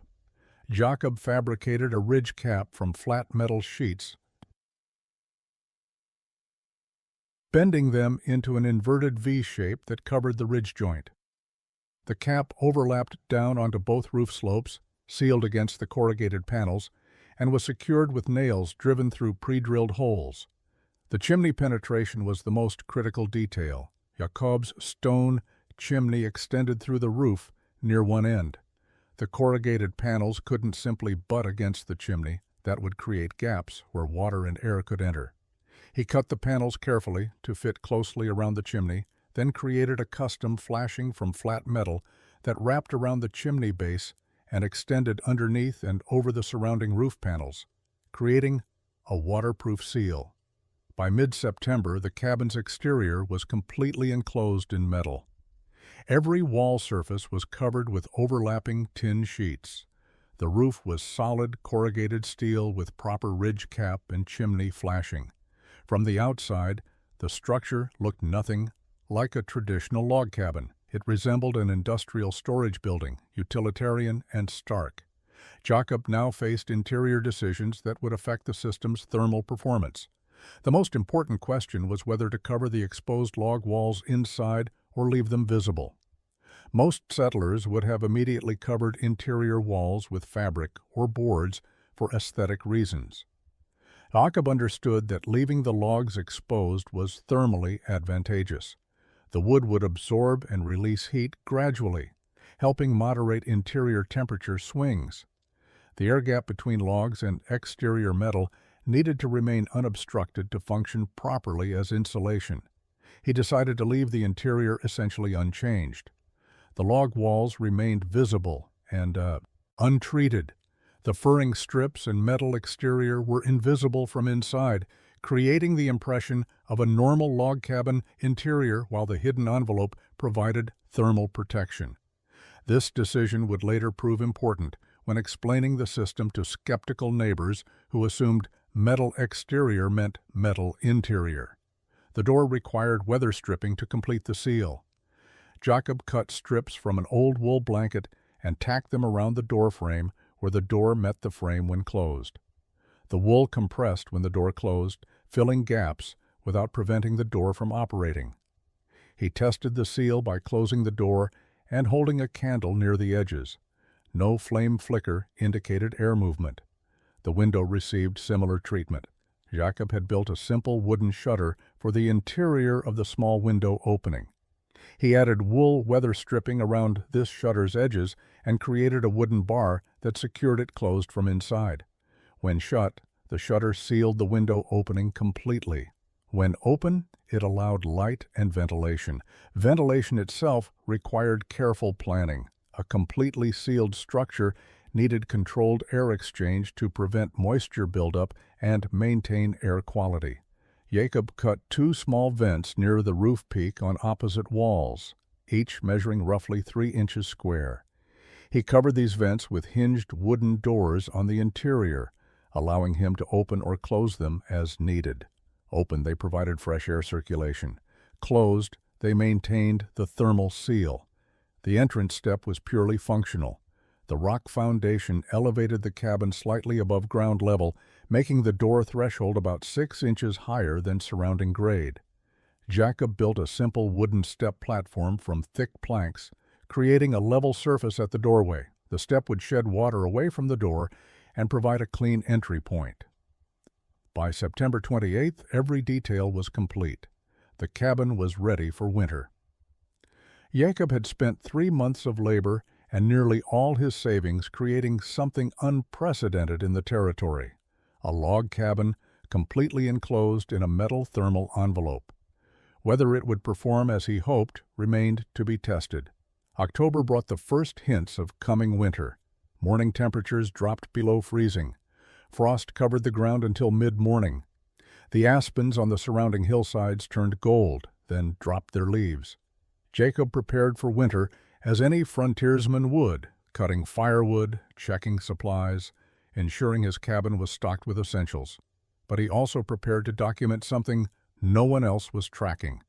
Jacob fabricated a ridge cap from flat metal sheets, bending them into an inverted V shape that covered the ridge joint. The cap overlapped down onto both roof slopes, sealed against the corrugated panels, and was secured with nails driven through pre-drilled holes. The chimney penetration was the most critical detail. Jacob's stone chimney extended through the roof near one end. The corrugated panels couldn't simply butt against the chimney. That would create gaps where water and air could enter. He cut the panels carefully to fit closely around the chimney, then created a custom flashing from flat metal that wrapped around the chimney base and extended underneath and over the surrounding roof panels, creating a waterproof seal. By mid-September, the cabin's exterior was completely enclosed in metal. Every wall surface was covered with overlapping tin sheets. The roof was solid corrugated steel with proper ridge cap and chimney flashing. From the outside, the structure looked nothing like a traditional log cabin. It resembled an industrial storage building, utilitarian and stark. Jacob now faced interior decisions that would affect the system's thermal performance. The most important question was whether to cover the exposed log walls inside or leave them visible. Most settlers would have immediately covered interior walls with fabric or boards for aesthetic reasons. Jacob understood that leaving the logs exposed was thermally advantageous. The wood would absorb and release heat gradually, helping moderate interior temperature swings. The air gap between logs and exterior metal needed to remain unobstructed to function properly as insulation. He decided to leave the interior essentially unchanged. The log walls remained visible and untreated. The furring strips and metal exterior were invisible from inside, creating the impression of a normal log cabin interior while the hidden envelope provided thermal protection. This decision would later prove important when explaining the system to skeptical neighbors who assumed metal exterior meant metal interior. The door required weather stripping to complete the seal. Jacob cut strips from an old wool blanket and tacked them around the door frame where the door met the frame when closed. The wool compressed when the door closed, filling gaps without preventing the door from operating. He tested the seal by closing the door and holding a candle near the edges. No flame flicker indicated air movement. The window received similar treatment. Jacob had built a simple wooden shutter for the interior of the small window opening. He added wool weather stripping around this shutter's edges and created a wooden bar that secured it closed from inside. When shut, the shutter sealed the window opening completely. When open, it allowed light and ventilation. Ventilation itself required careful planning. A completely sealed structure needed controlled air exchange to prevent moisture buildup and maintain air quality. Jacob cut 2 small vents near the roof peak on opposite walls, each measuring roughly 3 inches square. He covered these vents with hinged wooden doors on the interior, allowing him to open or close them as needed. Open, they provided fresh air circulation. Closed, they maintained the thermal seal. The entrance step was purely functional. The rock foundation elevated the cabin slightly above ground level, making the door threshold about 6 inches higher than surrounding grade. Jacob built a simple wooden step platform from thick planks, creating a level surface at the doorway. The step would shed water away from the door and provide a clean entry point. By September 28th, every detail was complete. The cabin was ready for winter. Jacob had spent 3 months of labor and nearly all his savings creating something unprecedented in the territory, a log cabin completely enclosed in a metal thermal envelope. Whether it would perform as he hoped remained to be tested. October brought the first hints of coming winter. Morning temperatures dropped below freezing. Frost covered the ground until mid-morning. The aspens on the surrounding hillsides turned gold, then dropped their leaves. Jacob prepared for winter as any frontiersman would, cutting firewood, checking supplies, ensuring his cabin was stocked with essentials. But he also prepared to document something no one else was tracking: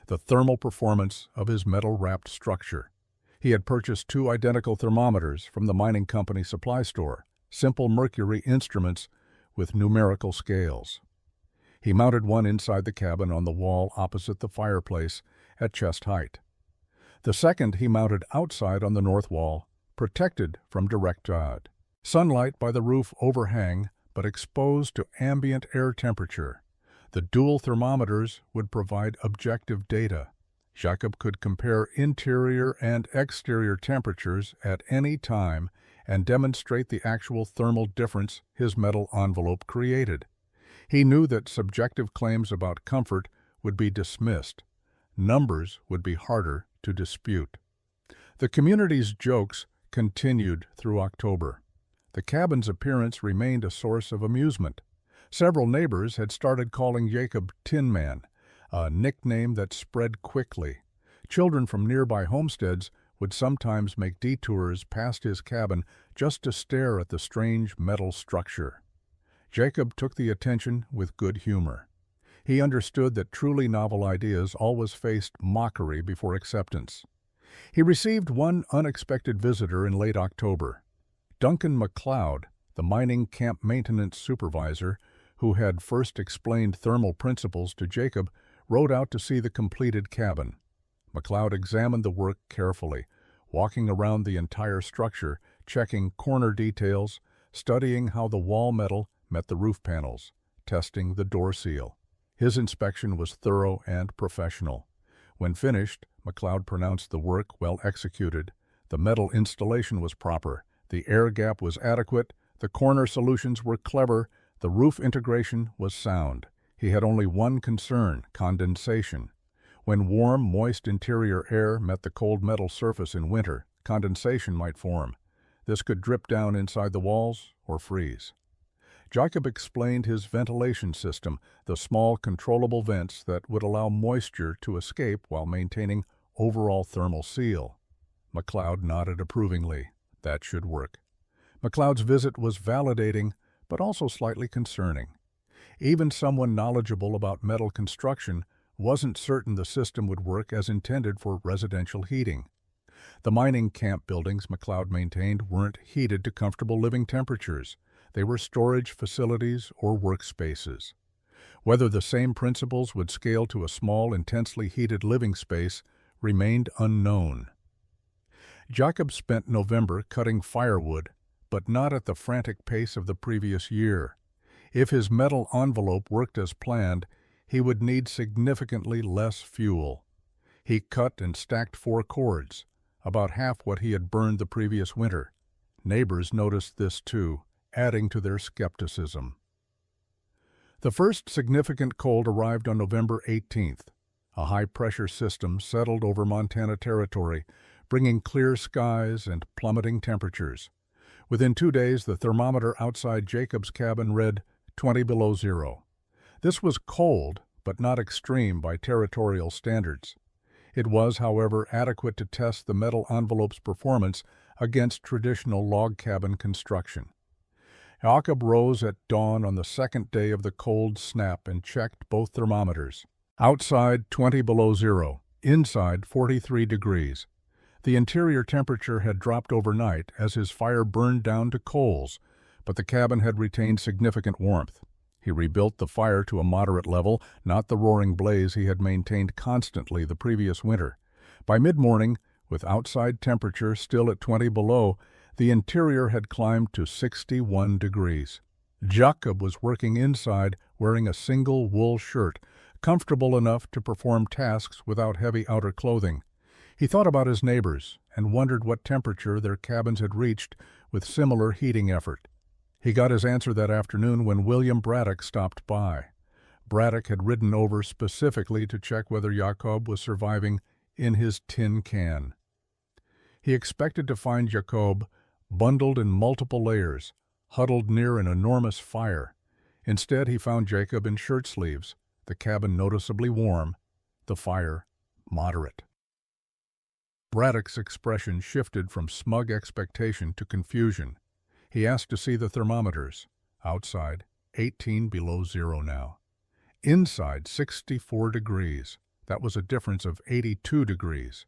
the thermal performance of his metal-wrapped structure. He had purchased 2 identical thermometers from the mining company supply store, simple mercury instruments with numerical scales. He mounted one inside the cabin on the wall opposite the fireplace at chest height. The second he mounted outside on the north wall, protected from direct sunlight by the roof overhang, but exposed to ambient air temperature. The dual thermometers would provide objective data. Jacob could compare interior and exterior temperatures at any time and demonstrate the actual thermal difference his metal envelope created. He knew that subjective claims about comfort would be dismissed. Numbers would be harder to dispute. The community's jokes continued through October. The cabin's appearance remained a source of amusement. Several neighbors had started calling Jacob Tin Man, a nickname that spread quickly. Children from nearby homesteads would sometimes make detours past his cabin just to stare at the strange metal structure. Jacob took the attention with good humor. He understood that truly novel ideas always faced mockery before acceptance. He received one unexpected visitor in late October. Duncan McLeod, the mining camp maintenance supervisor, who had first explained thermal principles to Jacob, rode out to see the completed cabin. McLeod examined the work carefully, walking around the entire structure, checking corner details, studying how the wall metal met the roof panels, testing the door seal. His inspection was thorough and professional. When finished, McLeod pronounced the work well executed. The metal installation was proper, the air gap was adequate, the corner solutions were clever, the roof integration was sound. He had only one concern: condensation. When warm, moist interior air met the cold metal surface in winter, condensation might form. This could drip down inside the walls or freeze. Jacob explained his ventilation system, the small controllable vents that would allow moisture to escape while maintaining overall thermal seal. McLeod nodded approvingly. That should work. McLeod's visit was validating, but also slightly concerning. Even someone knowledgeable about metal construction wasn't certain the system would work as intended for residential heating. The mining camp buildings McLeod maintained weren't heated to comfortable living temperatures. They were storage facilities or workspaces. Whether the same principles would scale to a small, intensely heated living space remained unknown. Jacob spent November cutting firewood, but not at the frantic pace of the previous year. If his metal envelope worked as planned, he would need significantly less fuel. He cut and stacked 4 cords, about half what he had burned the previous winter. Neighbors noticed this too, adding to their skepticism. The first significant cold arrived on November 18th. A high-pressure system settled over Montana territory, bringing clear skies and plummeting temperatures. Within 2 days, the thermometer outside Jacob's cabin read 20 below zero. This was cold, but not extreme by territorial standards. It was, however, adequate to test the metal envelope's performance against traditional log cabin construction. Jacob rose at dawn on the second day of the cold snap and checked both thermometers. Outside 20 below zero, inside 43 degrees. The interior temperature had dropped overnight as his fire burned down to coals, but the cabin had retained significant warmth. He rebuilt the fire to a moderate level, not the roaring blaze he had maintained constantly the previous winter. By mid-morning, with outside temperature still at 20 below, the interior had climbed to 61 degrees. Jacob was working inside wearing a single wool shirt, comfortable enough to perform tasks without heavy outer clothing. He thought about his neighbors and wondered what temperature their cabins had reached with similar heating effort. He got his answer that afternoon when William Braddock stopped by. Braddock had ridden over specifically to check whether Jacob was surviving in his tin can. He expected to find Jacob bundled in multiple layers, huddled near an enormous fire. Instead, he found Jacob in shirt sleeves, the cabin noticeably warm, the fire moderate. Braddock's expression shifted from smug expectation to confusion. He asked to see the thermometers. Outside, 18 below zero now. Inside, 64 degrees. That was a difference of 82 degrees.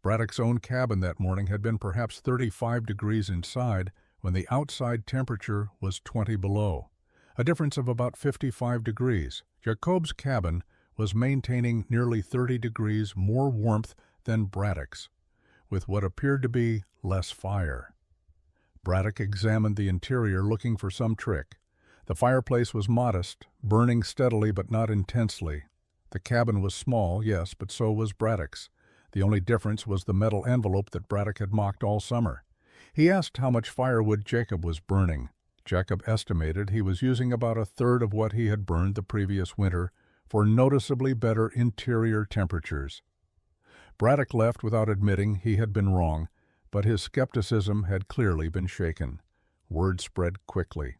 Braddock's own cabin that morning had been perhaps 35 degrees inside when the outside temperature was 20 below, a difference of about 55 degrees. Jacob's cabin was maintaining nearly 30 degrees more warmth than Braddock's, with what appeared to be less fire. Braddock examined the interior looking for some trick. The fireplace was modest, burning steadily but not intensely. The cabin was small, yes, but so was Braddock's. The only difference was the metal envelope that Braddock had mocked all summer. He asked how much firewood Jacob was burning. Jacob estimated he was using about a third of what he had burned the previous winter for noticeably better interior temperatures. Braddock left without admitting he had been wrong, but his skepticism had clearly been shaken. Word spread quickly.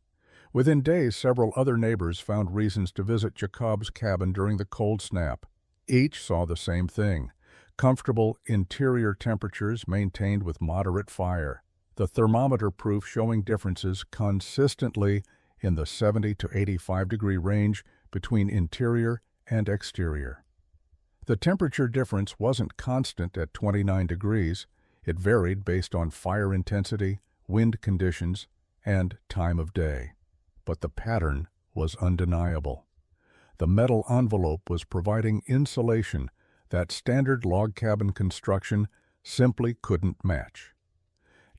Within days, several other neighbors found reasons to visit Jacob's cabin during the cold snap. Each saw the same thing: comfortable interior temperatures maintained with moderate fire. The thermometer proof showing differences consistently in the 70 to 85 degree range between interior and exterior. The temperature difference wasn't constant at 29 degrees. It varied based on fire intensity, wind conditions, and time of day. But the pattern was undeniable. The metal envelope was providing insulation that standard log cabin construction simply couldn't match.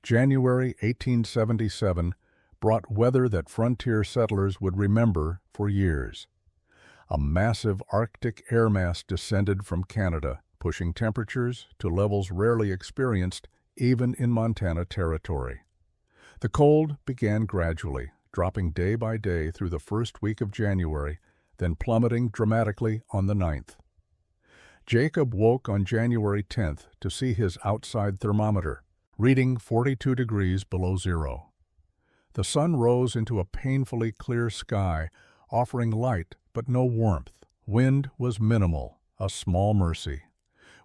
January 1877 brought weather that frontier settlers would remember for years. A massive Arctic air mass descended from Canada, pushing temperatures to levels rarely experienced even in Montana territory. The cold began gradually, dropping day by day through the first week of January, then plummeting dramatically on the 9th. Jacob woke on January 10th to see his outside thermometer, reading 42 degrees below zero. The sun rose into a painfully clear sky, offering light but no warmth. Wind was minimal, a small mercy.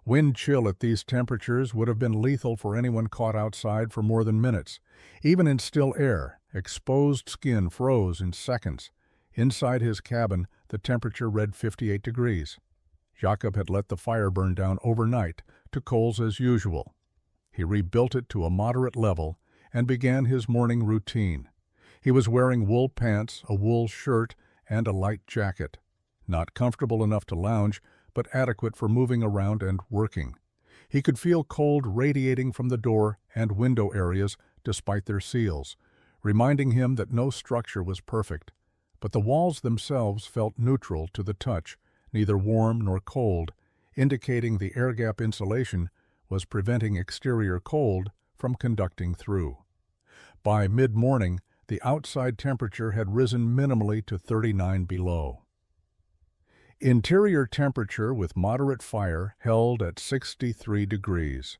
Wind chill at these temperatures would have been lethal for anyone caught outside for more than minutes. Even in still air, exposed skin froze in seconds. Inside his cabin, the temperature read 58 degrees. Jacob had let the fire burn down overnight to coals as usual. He rebuilt it to a moderate level and began his morning routine. He was wearing wool pants, a wool shirt, and a light jacket. Not comfortable enough to lounge, but adequate for moving around and working. He could feel cold radiating from the door and window areas despite their seals, reminding him that no structure was perfect. But the walls themselves felt neutral to the touch, neither warm nor cold, indicating the air gap insulation was preventing exterior cold from conducting through. By mid-morning, the outside temperature had risen minimally to 39 below. Interior temperature with moderate fire held at 63 degrees.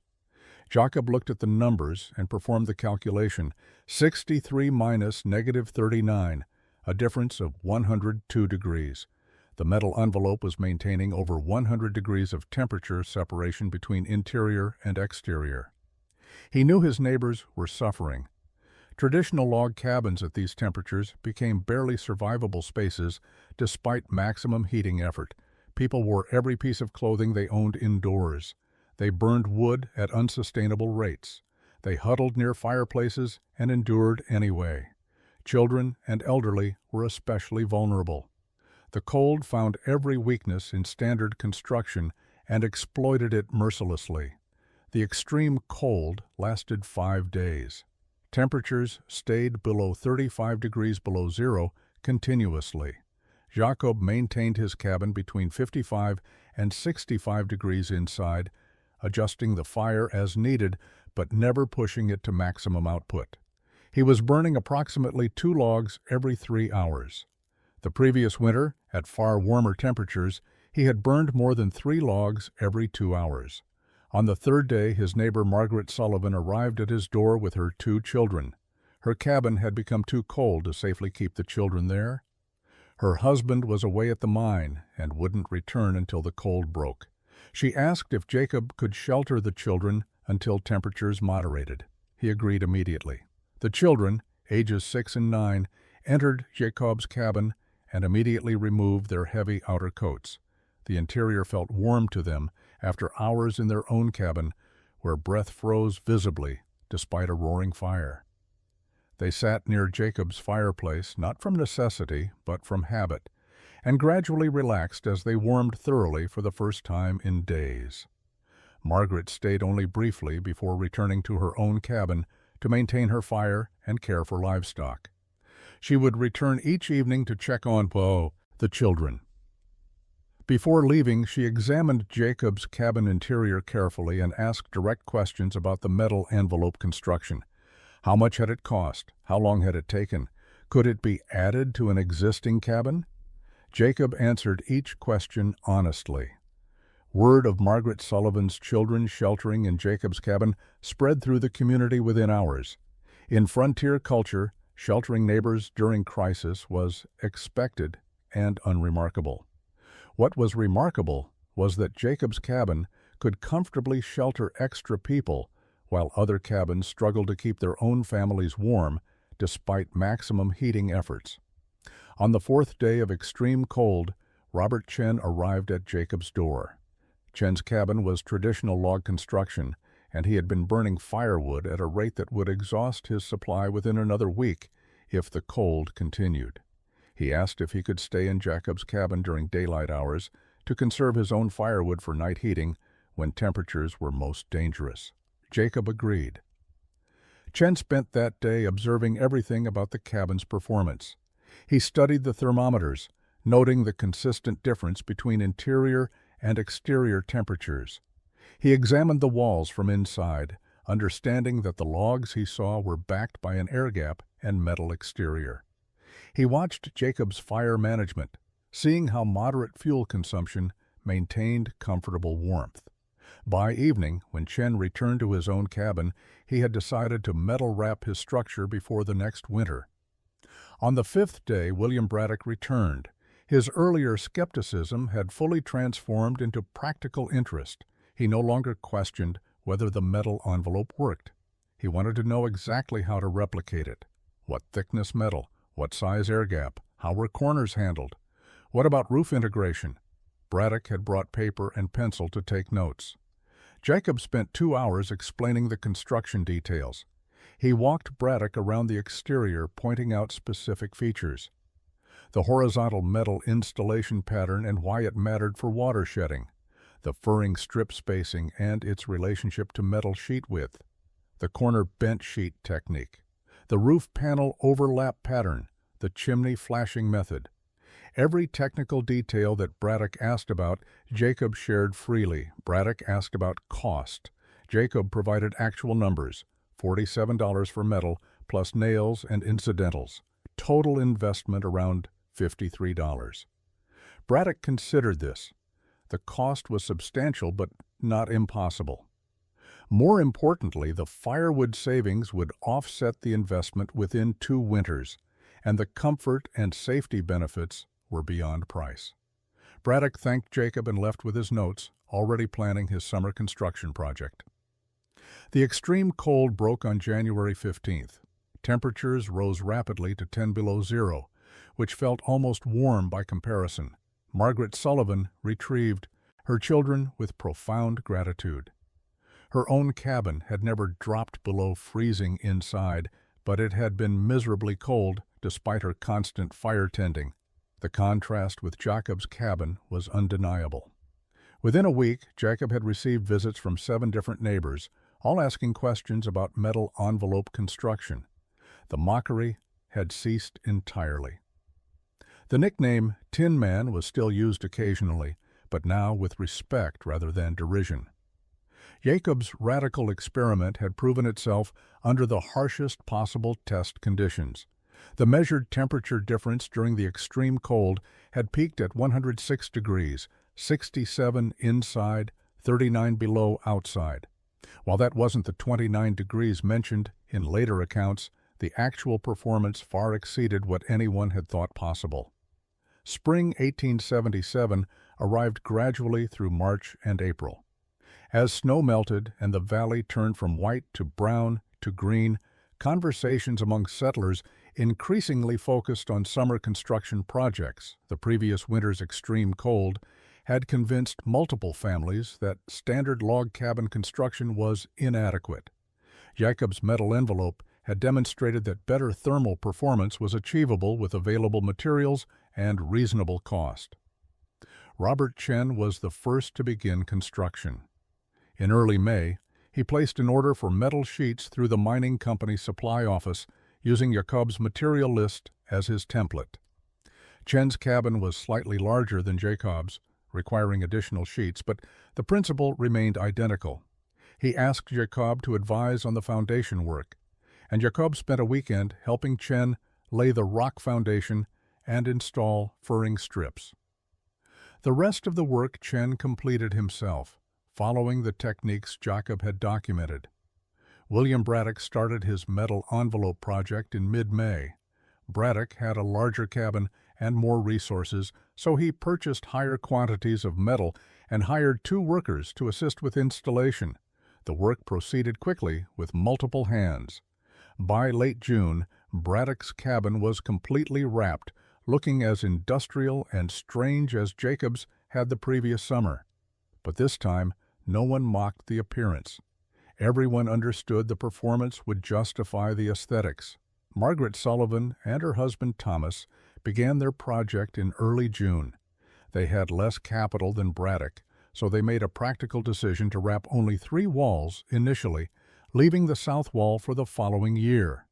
Jacob looked at the numbers and performed the calculation: 63 minus negative 39, a difference of 102 degrees. The metal envelope was maintaining over 100 degrees of temperature separation between interior and exterior. He knew his neighbors were suffering. Traditional log cabins at these temperatures became barely survivable spaces despite maximum heating effort. People wore every piece of clothing they owned indoors. They burned wood at unsustainable rates. They huddled near fireplaces and endured anyway. Children and elderly were especially vulnerable. The cold found every weakness in standard construction and exploited it mercilessly. The extreme cold lasted 5 days. Temperatures stayed below 35 degrees below zero continuously. Jacob maintained his cabin between 55 and 65 degrees inside, adjusting the fire as needed but never pushing it to maximum output. He was burning approximately 2 logs every 3 hours. The previous winter, at far warmer temperatures, he had burned more than 3 logs every 2 hours. On the 3rd day, his neighbor Margaret Sullivan arrived at his door with her 2 children. Her cabin had become too cold to safely keep the children there. Her husband was away at the mine and wouldn't return until the cold broke. She asked if Jacob could shelter the children until temperatures moderated. He agreed immediately. The children, ages 6 and 9, entered Jacob's cabin and immediately removed their heavy outer coats. The interior felt warm to them after hours in their own cabin, where breath froze visibly despite a roaring fire. They sat near Jacob's fireplace, not from necessity, but from habit, and gradually relaxed as they warmed thoroughly for the first time in days. Margaret stayed only briefly before returning to her own cabin to maintain her fire and care for livestock. She would return each evening to check on the children. Before leaving, she examined Jacob's cabin interior carefully and asked direct questions about the metal envelope construction. How much had it cost? How long had it taken? Could it be added to an existing cabin? Jacob answered each question honestly. Word of Margaret Sullivan's children sheltering in Jacob's cabin spread through the community within hours. In frontier culture, sheltering neighbors during crisis was expected and unremarkable. What was remarkable was that Jacob's cabin could comfortably shelter extra people while other cabins struggled to keep their own families warm despite maximum heating efforts. On the 4th day of extreme cold, Robert Chen arrived at Jacob's door. Chen's cabin was traditional log construction, and he had been burning firewood at a rate that would exhaust his supply within another week if the cold continued. He asked if he could stay in Jacob's cabin during daylight hours to conserve his own firewood for night heating when temperatures were most dangerous. Jacob agreed. Chen spent that day observing everything about the cabin's performance. He studied the thermometers, noting the consistent difference between interior and exterior temperatures. He examined the walls from inside, understanding that the logs he saw were backed by an air gap and metal exterior. He watched Jacob's fire management, seeing how moderate fuel consumption maintained comfortable warmth. By evening, when Chen returned to his own cabin, he had decided to metal wrap his structure before the next winter. On the 5th day, William Braddock returned. His earlier skepticism had fully transformed into practical interest. He no longer questioned whether the metal envelope worked. He wanted to know exactly how to replicate it. What thickness metal? What size air gap? How were corners handled? What about roof integration? Braddock had brought paper and pencil to take notes. Jacob spent 2 hours explaining the construction details. He walked Braddock around the exterior, pointing out specific features. The horizontal metal installation pattern and why it mattered for water shedding. The furring strip spacing and its relationship to metal sheet width. The corner bent sheet technique. The roof panel overlap pattern. The chimney flashing method. Every technical detail that Braddock asked about, Jacob shared freely. Braddock asked about cost. Jacob provided actual numbers, $47 for metal, plus nails and incidentals. Total investment around $53. Braddock considered this. The cost was substantial but not impossible. More importantly, the firewood savings would offset the investment within 2 winters, and the comfort and safety benefits were beyond price. Braddock thanked Jacob and left with his notes, already planning his summer construction project. The extreme cold broke on January 15th. Temperatures rose rapidly to 10 below zero, which felt almost warm by comparison. Margaret Sullivan retrieved her children with profound gratitude. Her own cabin had never dropped below freezing inside, but it had been miserably cold despite her constant fire tending. The contrast with Jacob's cabin was undeniable. Within a week, Jacob had received visits from 7 different neighbors, all asking questions about metal envelope construction. The mockery had ceased entirely. The nickname Tin Man was still used occasionally, but now with respect rather than derision. Jacob's radical experiment had proven itself under the harshest possible test conditions. The measured temperature difference during the extreme cold had peaked at 106 degrees, 67 inside, 39 below outside. While that wasn't the 29 degrees mentioned in later accounts, the actual performance far exceeded what anyone had thought possible. Spring 1877 arrived gradually through March and April. As snow melted and the valley turned from white to brown to green, conversations among settlers increasingly focused on summer construction projects. The previous winter's extreme cold had convinced multiple families that standard log cabin construction was inadequate. Jacob's metal envelope had demonstrated that better thermal performance was achievable with available materials and reasonable cost. Robert Chen was the first to begin construction. In early May, he placed an order for metal sheets through the mining company supply office, using Jacob's material list as his template. Chen's cabin was slightly larger than Jacob's, requiring additional sheets, but the principle remained identical. He asked Jacob to advise on the foundation work, and Jacob spent a weekend helping Chen lay the rock foundation and install furring strips. The rest of the work Chen completed himself, following the techniques Jacob had documented. William Braddock started his metal envelope project in mid-May. Braddock had a larger cabin and more resources, so he purchased higher quantities of metal and hired 2 workers to assist with installation. The work proceeded quickly with multiple hands. By late June, Braddock's cabin was completely wrapped, looking as industrial and strange as Jacob's had the previous summer. But this time, no one mocked the appearance. Everyone understood the performance would justify the aesthetics. Margaret Sullivan and her husband Thomas began their project in early June. They had less capital than Braddock, so they made a practical decision to wrap only 3 walls initially, leaving the south wall for the following year.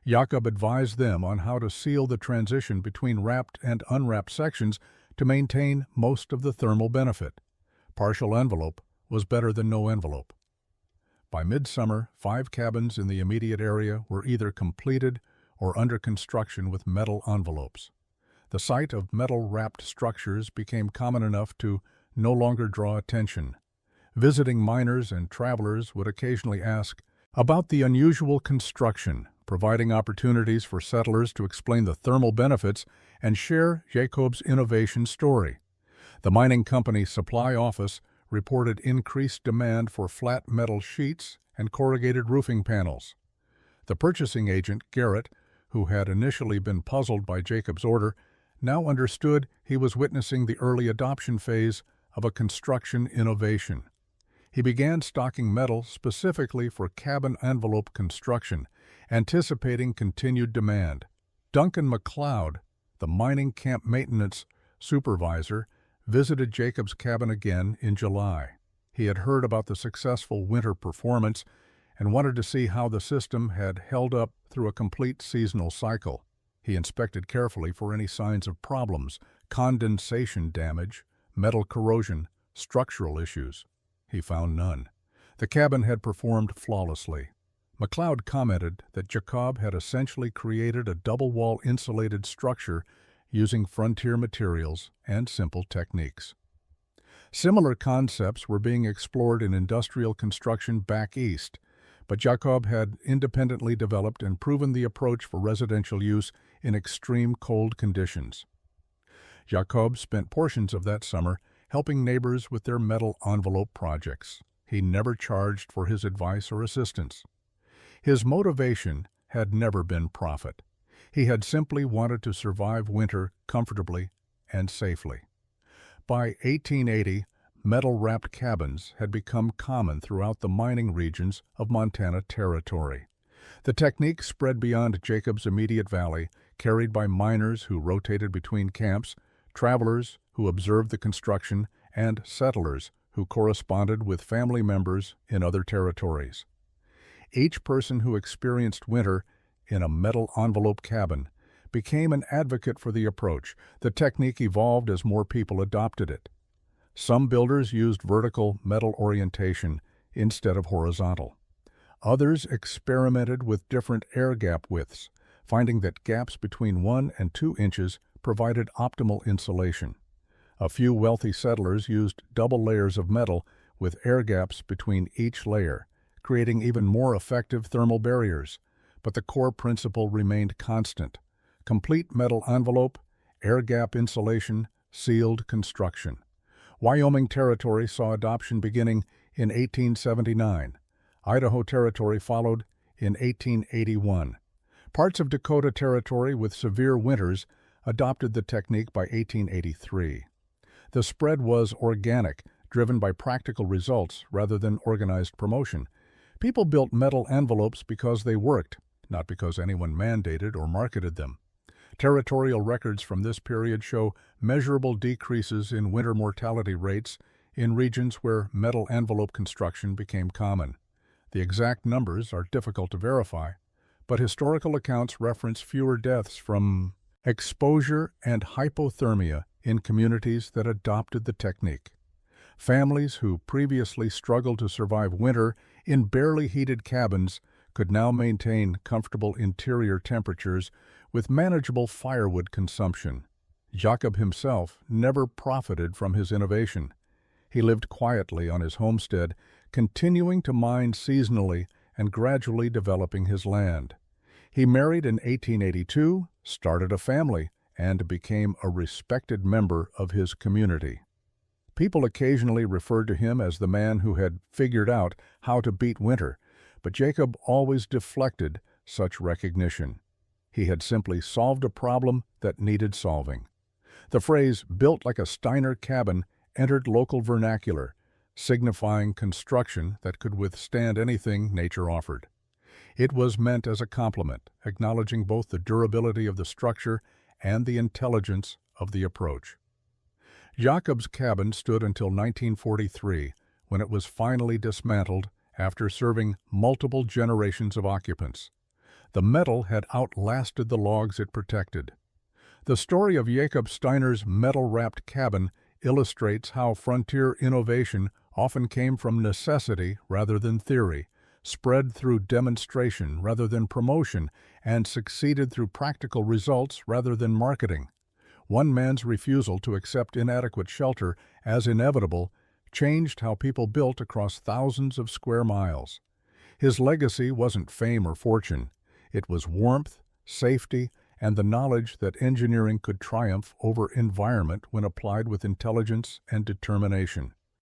Jacob advised them on how to seal the transition between wrapped and unwrapped sections to maintain most of the thermal benefit. Partial envelope was better than no envelope. By midsummer, 5 cabins in the immediate area were either completed or under construction with metal envelopes. The sight of metal-wrapped structures became common enough to no longer draw attention. Visiting miners and travelers would occasionally ask about the unusual construction, providing opportunities for settlers to explain the thermal benefits and share Jacob's innovation story. The mining company supply office reported increased demand for flat metal sheets and corrugated roofing panels. The purchasing agent, Garrett, who had initially been puzzled by Jacob's order, now understood he was witnessing the early adoption phase of a construction innovation. He began stocking metal specifically for cabin envelope construction, anticipating continued demand. Duncan McLeod, the mining camp maintenance supervisor, visited Jacob's cabin again in July. He had heard about the successful winter performance and wanted to see how the system had held up through a complete seasonal cycle. He inspected carefully for any signs of problems, condensation damage, metal corrosion, structural issues. He found none. The cabin had performed flawlessly. McLeod commented that Jacob had essentially created a double-wall insulated structure using frontier materials and simple techniques. Similar concepts were being explored in industrial construction back east, but Jacob had independently developed and proven the approach for residential use in extreme cold conditions. Jacob spent portions of that summer helping neighbors with their metal envelope projects. He never charged for his advice or assistance. His motivation had never been profit. He had simply wanted to survive winter comfortably and safely. By 1880, metal-wrapped cabins had become common throughout the mining regions of Montana Territory. The technique spread beyond Jacob's immediate valley, carried by miners who rotated between camps, travelers who observed the construction, and settlers who corresponded with family members in other territories. Each person who experienced winter in a metal envelope cabin became an advocate for the approach. The technique evolved as more people adopted it. Some builders used vertical metal orientation instead of horizontal. Others experimented with different air gap widths, finding that gaps between 1 and 2 inches provided optimal insulation. A few wealthy settlers used double layers of metal with air gaps between each layer, creating even more effective thermal barriers. But the core principle remained constant: complete metal envelope, air gap insulation, sealed construction. Wyoming Territory saw adoption beginning in 1879. Idaho Territory followed in 1881. Parts of Dakota Territory with severe winters adopted the technique by 1883. The spread was organic, driven by practical results rather than organized promotion. People built metal envelopes because they worked, not because anyone mandated or marketed them. Territorial records from this period show measurable decreases in winter mortality rates in regions where metal envelope construction became common. The exact numbers are difficult to verify, but historical accounts reference fewer deaths from exposure and hypothermia in communities that adopted the technique. Families who previously struggled to survive winter in barely heated cabins could now maintain comfortable interior temperatures with manageable firewood consumption. Jacob himself never profited from his innovation. He lived quietly on his homestead, continuing to mine seasonally and gradually developing his land. He married in 1882, started a family, and became a respected member of his community. People occasionally referred to him as the man who had figured out how to beat winter, but Jacob always deflected such recognition. He had simply solved a problem that needed solving. The phrase "built like a Steiner cabin" entered local vernacular, signifying construction that could withstand anything nature offered. It was meant as a compliment, acknowledging both the durability of the structure and the intelligence of the approach. Jacob's cabin stood until 1943, when it was finally dismantled after serving multiple generations of occupants. The metal had outlasted the logs it protected. The story of Jacob Steiner's metal-wrapped cabin illustrates how frontier innovation often came from necessity rather than theory, spread through demonstration rather than promotion, and succeeded through practical results rather than marketing. One man's refusal to accept inadequate shelter as inevitable changed how people built across thousands of square miles. His legacy wasn't fame or fortune. It was warmth, safety, and the knowledge that engineering could triumph over environment when applied with intelligence and determination.